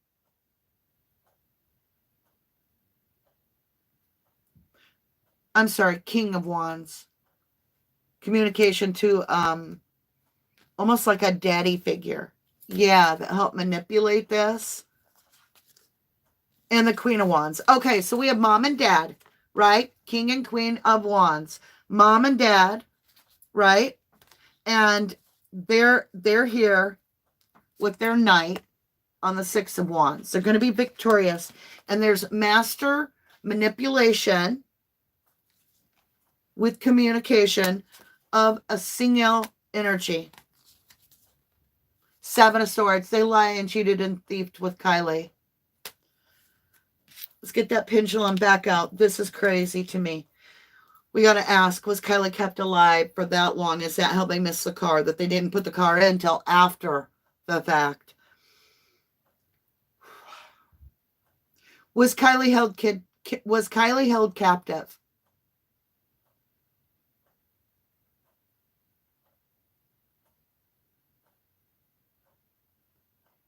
I'm sorry, King of Wands. Communication to almost like a daddy figure. Yeah, that helped manipulate this. And the Queen of Wands. Okay, so we have mom and dad, right? King and Queen of Wands. Mom and dad, right? And they're here with their knight on the Six of Wands. They're going to be victorious. And there's master manipulation with communication of a single energy. Seven of Swords. They lie and cheated and thieved with Kiely. Let's get that pendulum back out. This is crazy to me. We got to ask, was Kiely kept alive for that long? Is that how they missed the car? That they didn't put the car in until after the fact? Was Kiely held captive?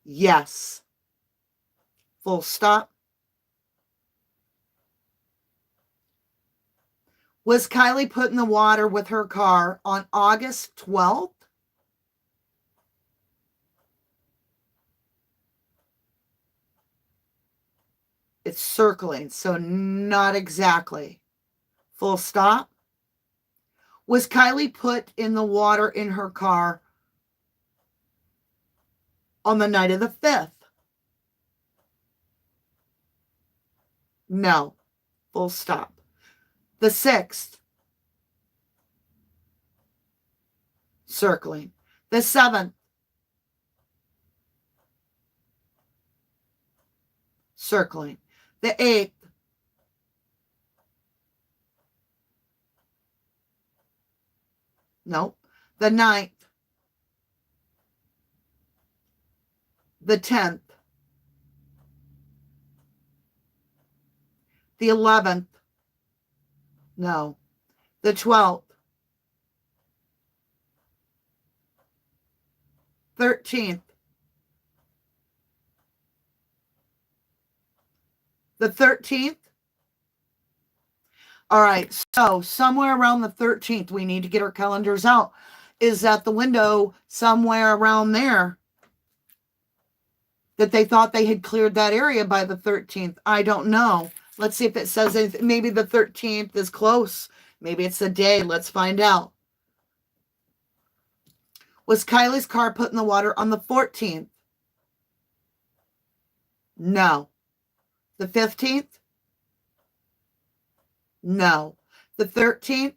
Yes. Full stop. Was Kiely put in the water with her car on August 12th? It's circling, so not exactly. Full stop. Was Kiely put in the water in her car on the night of the 5th? No. Full stop. The 6th. Circling. The 7th. Circling. The 8th. Nope. The 9th. The 10th. The 11th. No. The 12th. 13th. The 13th. All right. So somewhere around the 13th, we need to get our calendars out. Is that the window somewhere around there that they thought they had cleared that area by the 13th? I don't know. Let's see if it says anything. Maybe the 13th is close. Maybe it's the day. Let's find out. Was Kiely's car put in the water on the 14th? No. The 15th? No. The 13th?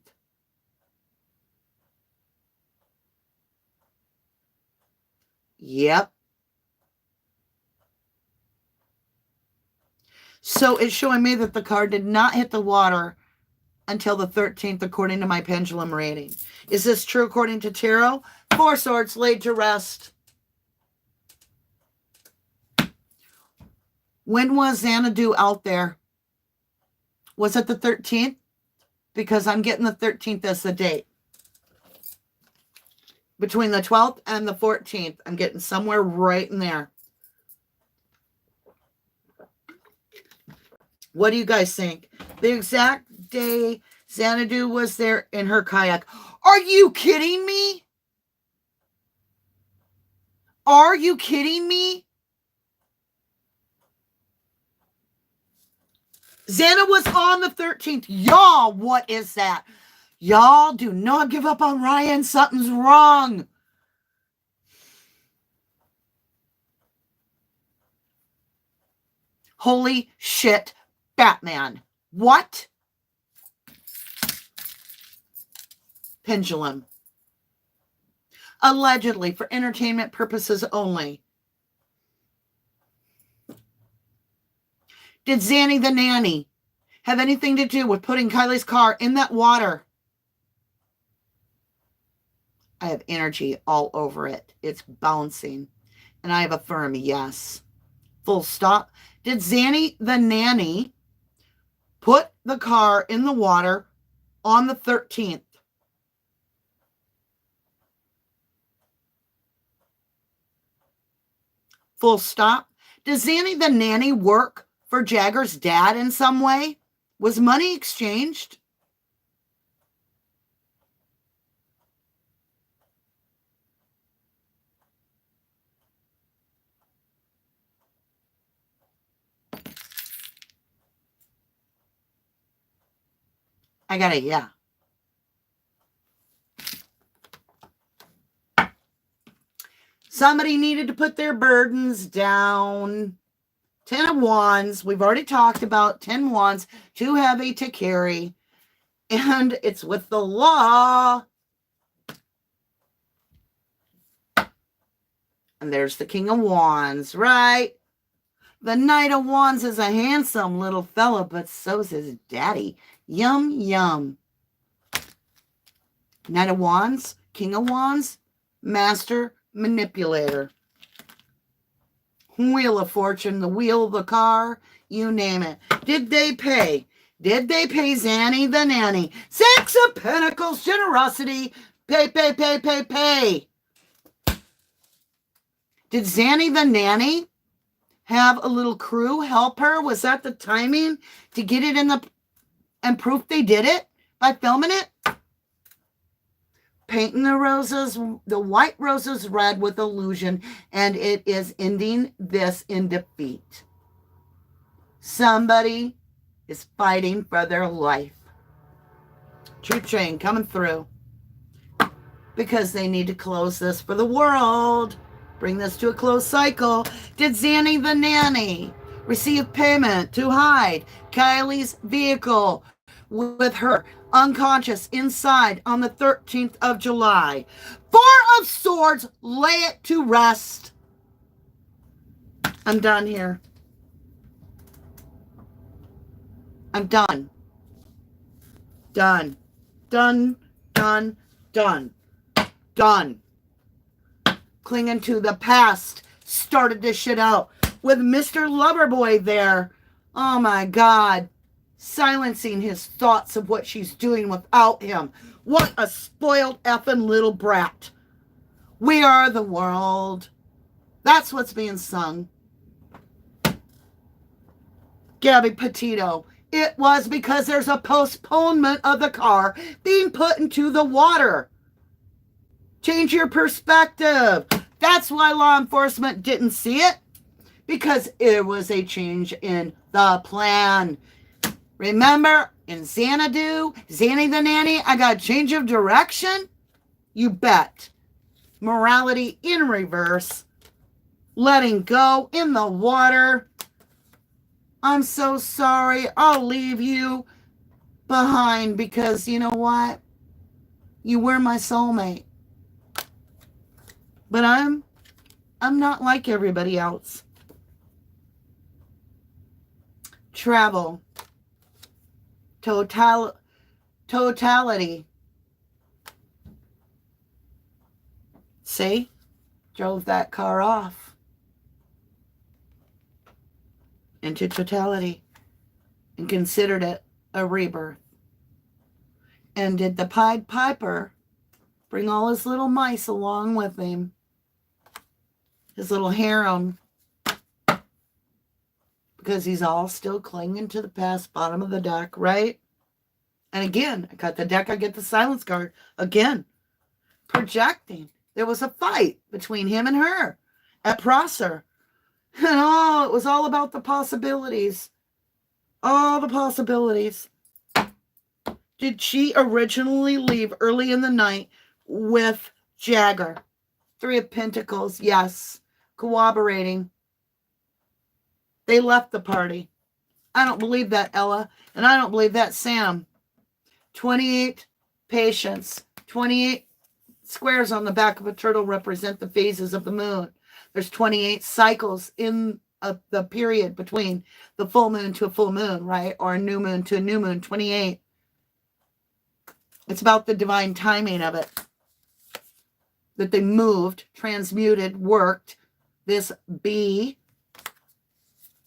Yep. So it's showing me that the card did not hit the water until the 13th, according to my pendulum reading. Is this true according to tarot? Four Swords laid to rest. When was Xanadu out there? Was it the 13th? Because I'm getting the 13th as the date. Between the 12th and the 14th, I'm getting somewhere right in there. What do you guys think? The exact day Xanadu was there in her kayak. Are you kidding me? Are you kidding me? Xana was on the 13th. Y'all, what is that? Y'all do not give up on Ryan. Something's wrong. Holy shit, Batman. What? Pendulum. Allegedly, for entertainment purposes only. Did Zanny the nanny have anything to do with putting Kiely's car in that water? I have energy all over it. It's bouncing. And I have a firm yes. Full stop. Did Zanny the nanny put the car in the water on the 13th? Full stop. Does Zanny the nanny work for Jagger's dad in some way? Was money exchanged? I got a yeah. Somebody needed to put their burdens down. 10 of Wands. We've already talked about 10 Wands. Too heavy to carry. And it's with the law. And there's the King of Wands, right? The Knight of Wands is a handsome little fella, but so's his daddy. Yum, yum. Knight of Wands, King of Wands, Master Manipulator. Wheel of Fortune, the wheel of the car, you name it. Did they pay? Did they pay Zanny the nanny? Six of Pentacles, generosity. Pay, pay, pay, pay, pay. Did Zanny the nanny have a little crew help her? Was that the timing to get it in the... And proof they did it by filming it? Painting the roses, the white roses red with illusion, and it is ending this in defeat. Somebody is fighting for their life. Truth train coming through. Because they need to close this for the world. Bring this to a closed cycle. Did Zanny the nanny receive payment to hide Kiely's vehicle with her unconscious inside on the 13th of July? Four of Swords, lay it to rest. I'm done here. I'm done. Done. Done. Done. Done. Done. Clinging to the past. Started this shit out with Mr. Loverboy there. Oh my God. Silencing his thoughts of what she's doing without him. What a spoiled effing little brat. We are the world. That's what's being sung. Gabby Petito. It was because there's a postponement of the car being put into the water. Change your perspective. That's why law enforcement didn't see it. Because it was a change in the plan. Remember, in Xanadu, Zanny the nanny, I got a change of direction? You bet. Morality in reverse. Letting go in the water. I'm so sorry. I'll leave you. behind because you know what? You were my soulmate. But I'm not like everybody else. Travel. Totality. See? Drove that car off into totality and considered it a rebirth. And did the Pied Piper bring all his little mice along with him? His little harem. Because he's all still clinging to the past, bottom of the deck, right? And again, I got the deck, I get the silence card. Again, projecting. There was a fight between him and her at Prosser. And it was all about the possibilities. All the possibilities. Did she originally leave early in the night with Jagger? 3 of Pentacles, yes. Corroborating. They left the party. I don't believe that, Ella. And I don't believe that, Sam. 28 patience. 28 squares on the back of a turtle represent the phases of the moon. There's 28 cycles in the period between the full moon to a full moon, right? Or a new moon to a new moon, 28. It's about the divine timing of it. That they moved, transmuted, worked this bee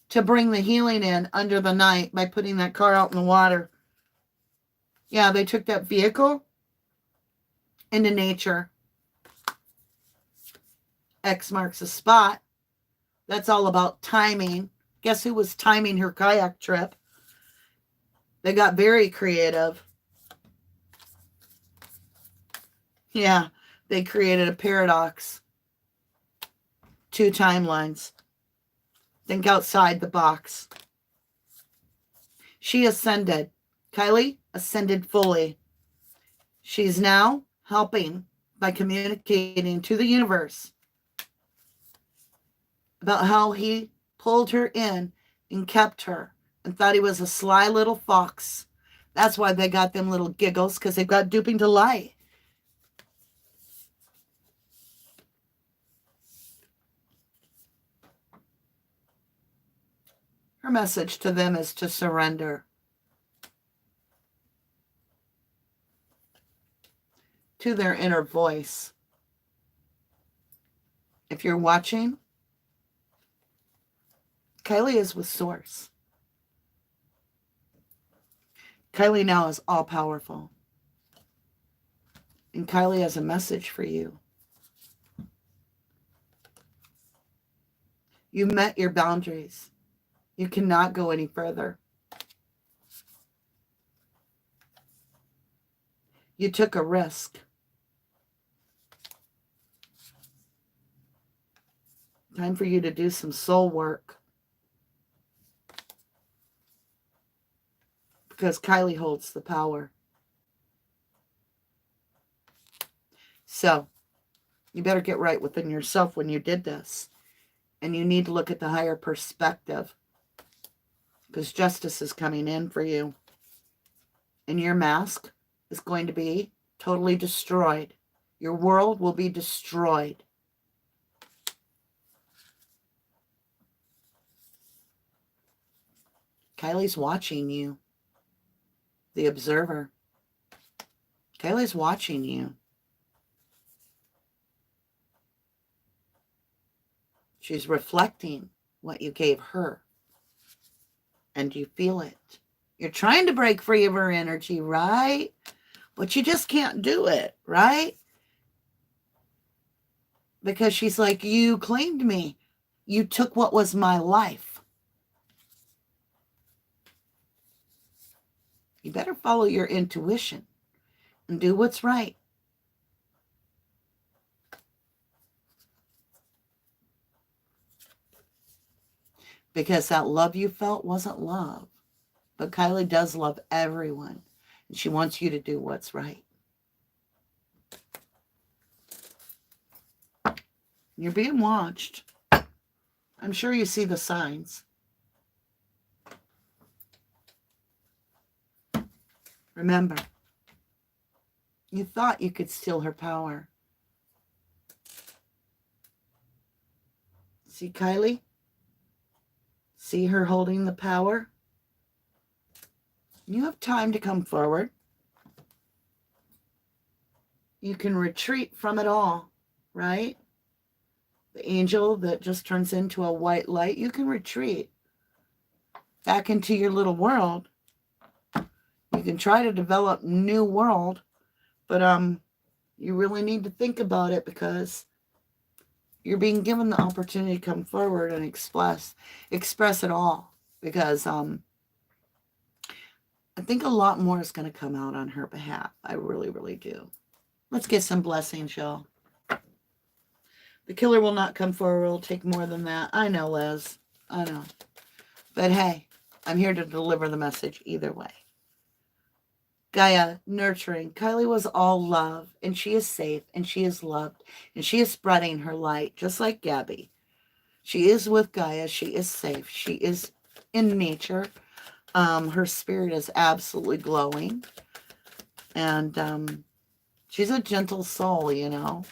to bring the healing in under the night by putting that car out in the water. Yeah, they took that vehicle into nature. X marks the spot. That's all about timing. Guess who was timing her kayak trip? They got very creative. Yeah, they created a paradox. 2 timelines. Think outside the box. She ascended. Kiely ascended fully. She's now helping by communicating to the universe about how he pulled her in and kept her and thought he was a sly little fox. That's why they got them little giggles, because they've got duping to lie. Her message to them is to surrender. To their inner voice. If you're watching, Kiely is with Source. Kiely now is all powerful. And Kiely has a message for you. You met your boundaries. You cannot go any further. You took a risk. Time for you to do some soul work. Because Kiely holds the power. So, you better get right within yourself when you did this. And you need to look at the higher perspective. Because justice is coming in for you. And your mask is going to be totally destroyed. Your world will be destroyed. Kiely's watching you. The observer. Kiely's watching you. She's reflecting what you gave her. And you feel it. You're trying to break free of her energy, right? But you just can't do it, right? Because she's like, you claimed me. You took what was my life. You better follow your intuition and do what's right. Because that love you felt wasn't love. But Kiely does love everyone. And she wants you to do what's right. You're being watched. I'm sure you see the signs. Remember, you thought you could steal her power. See Kiely? See her holding the power? You have time to come forward. You can retreat from it all, right? The angel that just turns into a white light, you can retreat back into your little world. You can try to develop new world, but you really need to think about it, because you're being given the opportunity to come forward and express it all, because I think a lot more is going to come out on her behalf. I really, really do. Let's get some blessings, y'all. The killer will not come forward. It'll take more than that. I know, Liz. I know. But hey, I'm here to deliver the message either way. Gaia, nurturing. Kiely was all love, and she is safe, and she is loved, and she is spreading her light, just like Gabby. She is with Gaia. She is safe. She is in nature. Her spirit is absolutely glowing. And she's a gentle soul, you know.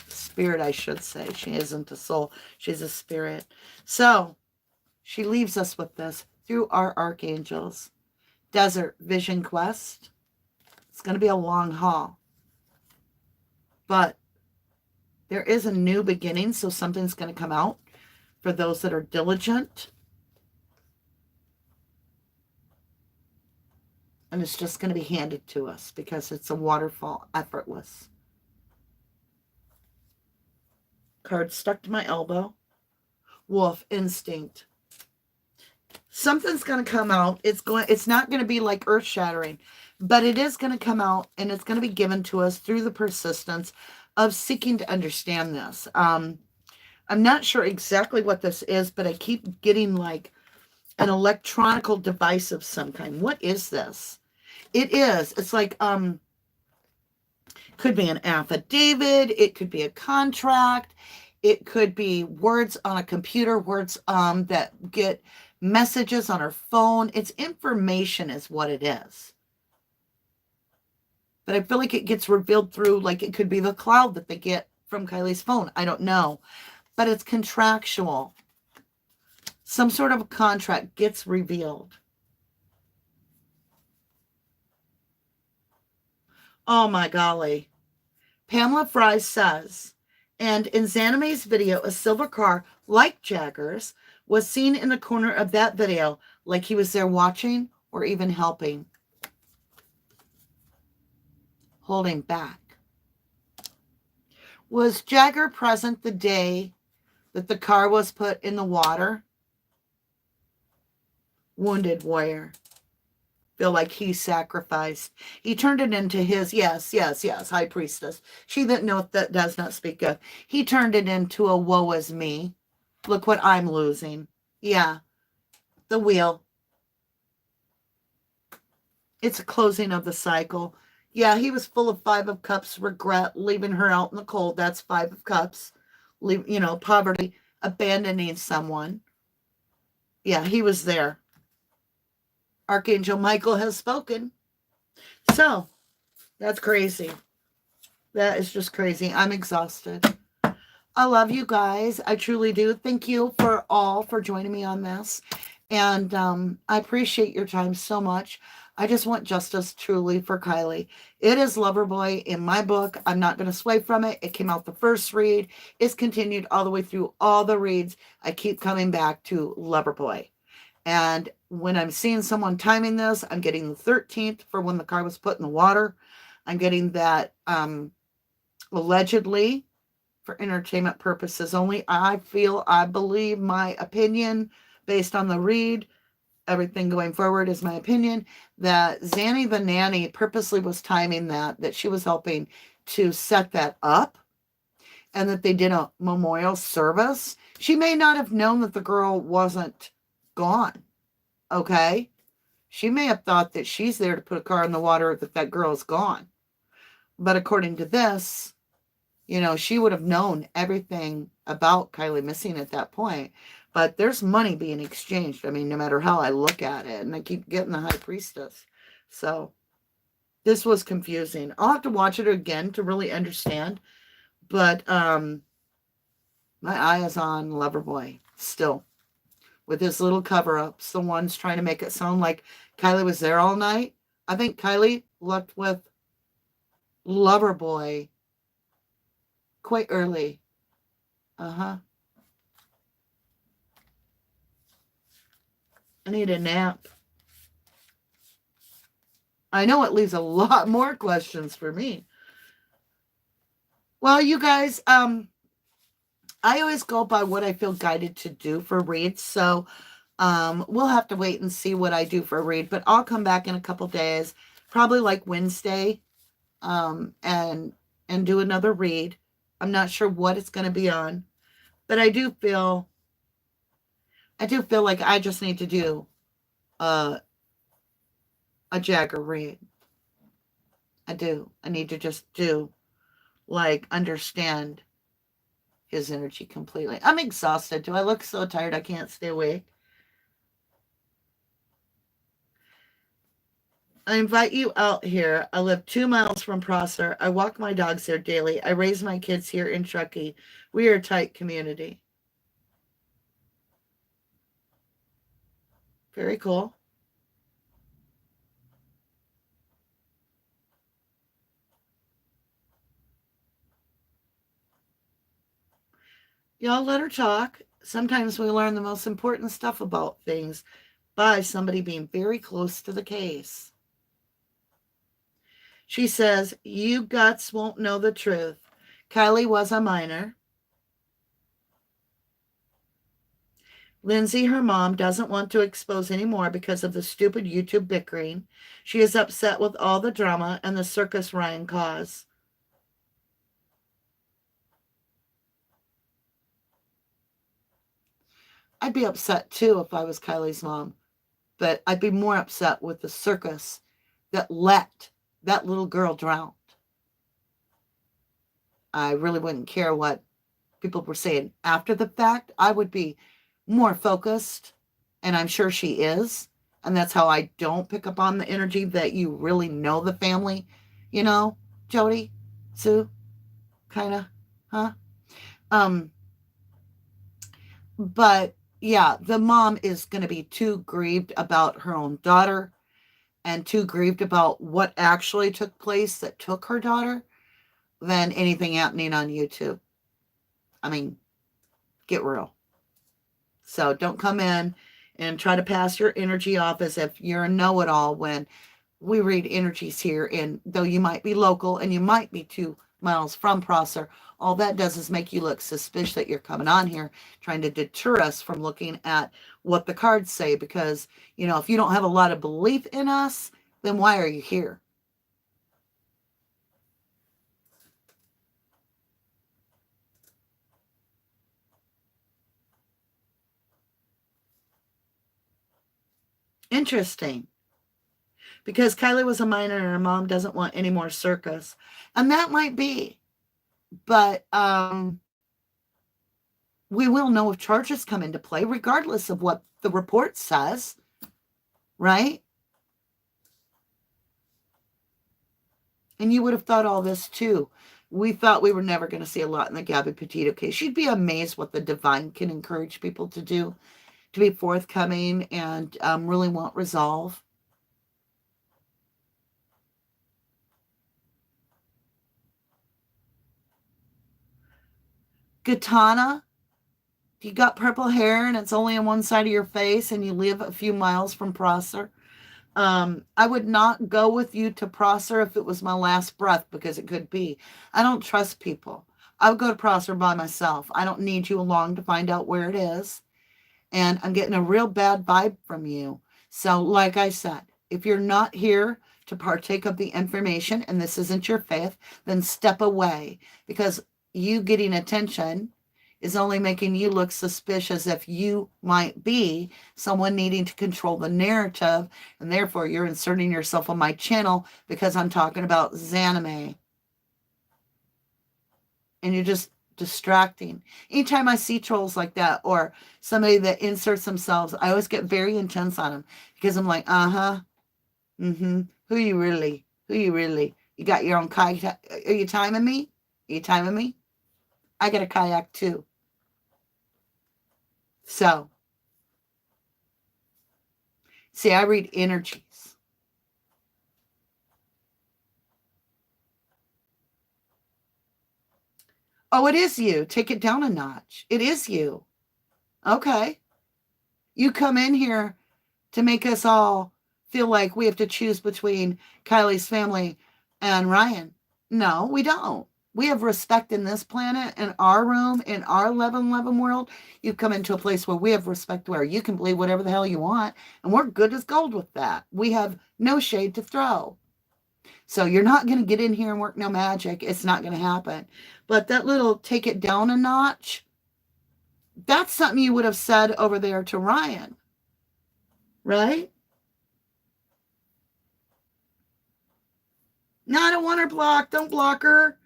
Spirit, I should say. She isn't a soul. She's a spirit. So, she leaves us with this through our archangels. Desert Vision Quest. It's going to be a long haul. But there is a new beginning, so something's going to come out for those that are diligent. And it's just going to be handed to us because it's a waterfall, effortless. Card stuck to my elbow. Wolf instinct. Something's going to come out. It's not going to be like earth shattering, but it is going to come out, and it's going to be given to us through the persistence of seeking to understand this. I'm not sure exactly what this is, but I keep getting like an electronical device of some kind. What is this? It's like, could be an affidavit. It could be a contract. It could be words on a computer, words that get messages on our phone. It's information is what it is. But I feel like it gets revealed through, like it could be the cloud that they get from Kiely's phone. I don't know. But it's contractual. Some sort of a contract gets revealed. Oh my golly. Pamela Fry says, and in Xanime's video, a silver car like Jagger's was seen in the corner of that video, like he was there watching or even helping. Holding back. Was Jagger present the day that the car was put in the water? Wounded warrior. Feel like he sacrificed. He turned it into his, yes, high priestess. She that knoweth that does not speak of. He turned it into a woe is me. Look what I'm losing. Yeah, the wheel. It's a closing of the cycle. Yeah, he was full of 5 of Cups, regret, leaving her out in the cold. That's 5 of Cups. Poverty, abandoning someone. Yeah, he was there. Archangel Michael has spoken. So, that's crazy. That is just crazy. I'm exhausted. I love you guys. I truly do. Thank you for joining me on this. And I appreciate your time so much. I just want justice truly for Kiely. It is Loverboy in my book. I'm not going to sway from it. It came out the first read. It's continued all the way through all the reads. I keep coming back to Loverboy. And when I'm seeing someone timing this, I'm getting the 13th for when the car was put in the water. I'm getting that allegedly for entertainment purposes only. I believe my opinion based on the read, everything going forward is my opinion, that Zanny the nanny purposely was timing that she was helping to set that up, and that they did a memorial service. She may not have known that the girl wasn't gone. Okay? She may have thought that she's there to put a car in the water, that girl's gone. But according to this, she would have known everything about Kiely missing at that point. But there's money being exchanged. I mean, no matter how I look at it. And I keep getting the High Priestess. So this was confusing. I'll have to watch it again to really understand. But my eye is on Loverboy still. With his little cover-ups. The ones trying to make it sound like Kiely was there all night. I think Kiely left with Loverboy quite early. Uh-huh. I need a nap. I know it leaves a lot more questions for me. Well, you guys, I always go by what I feel guided to do for reads. So we'll have to wait and see what I do for a read. But I'll come back in a couple days, probably like Wednesday, and do another read. I'm not sure what it's going to be on, but I do feel like I just need to do a Jagger read. I do. I need to just understand his energy completely. I'm exhausted. Do I look so tired I can't stay awake? I invite you out here. I live 2 miles from Prosser. I walk my dogs there daily. I raise my kids here in Truckee. We are a tight community. Very cool. Y'all let her talk. Sometimes we learn the most important stuff about things by somebody being very close to the case. She says, you guts won't know the truth. Kiely was a minor. Lindsay, her mom, doesn't want to expose anymore because of the stupid YouTube bickering. She is upset with all the drama and the circus Ryan caused. I'd be upset too if I was Kiely's mom, but I'd be more upset with the circus that let that little girl drown. I really wouldn't care what people were saying after the fact. I would be more focused, and I'm sure she is. And that's how I don't pick up on the energy that you really know the family, Jody, Sue, kind of, huh? But yeah, the mom is going to be too grieved about her own daughter and too grieved about what actually took place that took her daughter than anything happening on YouTube. I mean, get real. So don't come in and try to pass your energy off as if you're a know-it-all when we read energies here. And though you might be local and you might be 2 miles from Prosser, all that does is make you look suspicious that you're coming on here trying to deter us from looking at what the cards say. Because, if you don't have a lot of belief in us, then why are you here? Interesting. Because Kiely was a minor and her mom doesn't want any more circus. And that might be. But we will know if charges come into play, regardless of what the report says. Right? And you would have thought all this too. We thought we were never going to see a lot in the Gabby Petito case. You'd be amazed what the divine can encourage people to do, to be forthcoming and really want resolve. Katana, you got purple hair and it's only on one side of your face and you live a few miles from Prosser. I would not go with you to Prosser if it was my last breath, because it could be. I don't trust people. I would go to Prosser by myself. I don't need you along to find out where it is. And I'm getting a real bad vibe from you. So like I said, if you're not here to partake of the information and this isn't your faith, then step away, because you getting attention is only making you look suspicious if you might be someone needing to control the narrative, and therefore you're inserting yourself on my channel because I'm talking about Zanime. And you're just distracting. Anytime I see trolls like that or somebody that inserts themselves, I always get very intense on them because I'm like, uh-huh, mm-hmm. Who you really? Who you really? You got your own kayak? Are you timing me? Are you timing me? I got a kayak too. So, see, I read energies. Oh, it is you. Take it down a notch. It is you. Okay. You come in here to make us all feel like we have to choose between Kiely's family and Ryan. No, we don't. We have respect in this planet, in our room, in our 1111 world. You come into a place where we have respect where you can believe whatever the hell you want, and we're good as gold with that. We have no shade to throw. So you're not going to get in here and work no magic. It's not going to happen. But that little take it down a notch, that's something you would have said over there to Ryan, right? No, I don't want her blocked. Don't block her.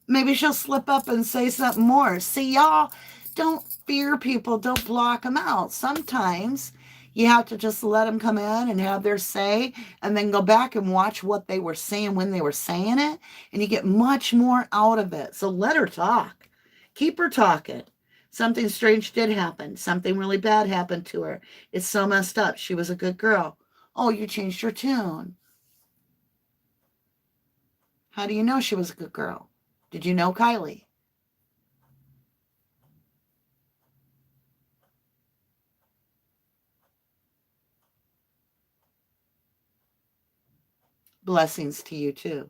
Maybe she'll slip up and say something more. See, y'all, don't fear people. Don't block them out. Sometimes you have to just let them come in and have their say and then go back and watch what they were saying when they were saying it. And you get much more out of it. So let her talk. Keep her talking. Something strange did happen. Something really bad happened to her. It's so messed up. She was a good girl. Oh, you changed your tune. How do you know she was a good girl? Did you know Kiely? Blessings to you too.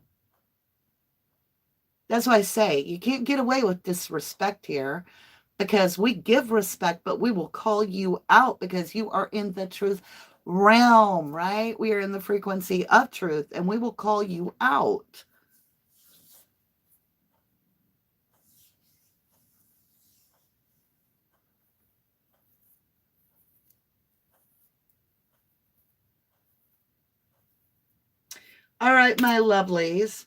That's why I say you can't get away with disrespect here because we give respect, but we will call you out because you are in the truth realm, right? We are in the frequency of truth and we will call you out. All right, my lovelies.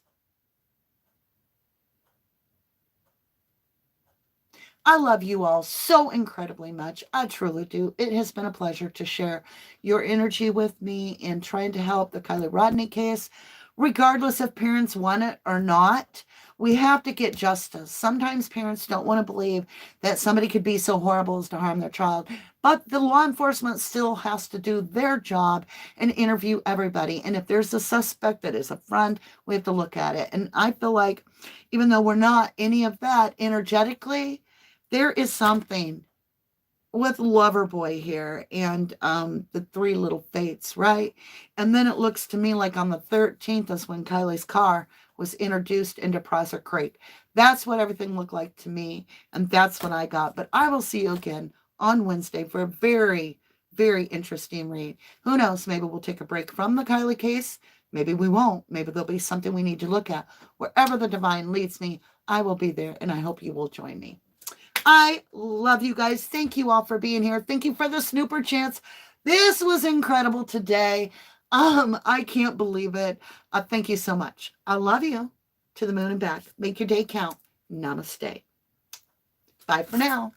I love you all so incredibly much. I truly do. It has been a pleasure to share your energy with me in trying to help the Kiely Rodni case. Regardless if parents want it or not, we have to get justice. Sometimes parents don't want to believe that somebody could be so horrible as to harm their child, but the law enforcement still has to do their job and interview everybody. And if there's a suspect that is a friend, we have to look at it. And I feel like even though we're not any of that energetically, there is something with Loverboy here and the three little fates, right? And then it looks to me like on the 13th is when Kiely's car was introduced into Prosser Creek. That's what everything looked like to me, and that's what I got. But I will see you again on Wednesday for a very, very interesting read. Who knows? Maybe we'll take a break from the Kiely case. Maybe we won't. Maybe there'll be something we need to look at. Wherever the divine leads me, I will be there, and I hope you will join me. I love you guys. Thank you all for being here. Thank you for the snooper chance. This was incredible today. I can't believe it. Thank you so much. I love you. To the moon and back. Make your day count. Namaste. Bye for now.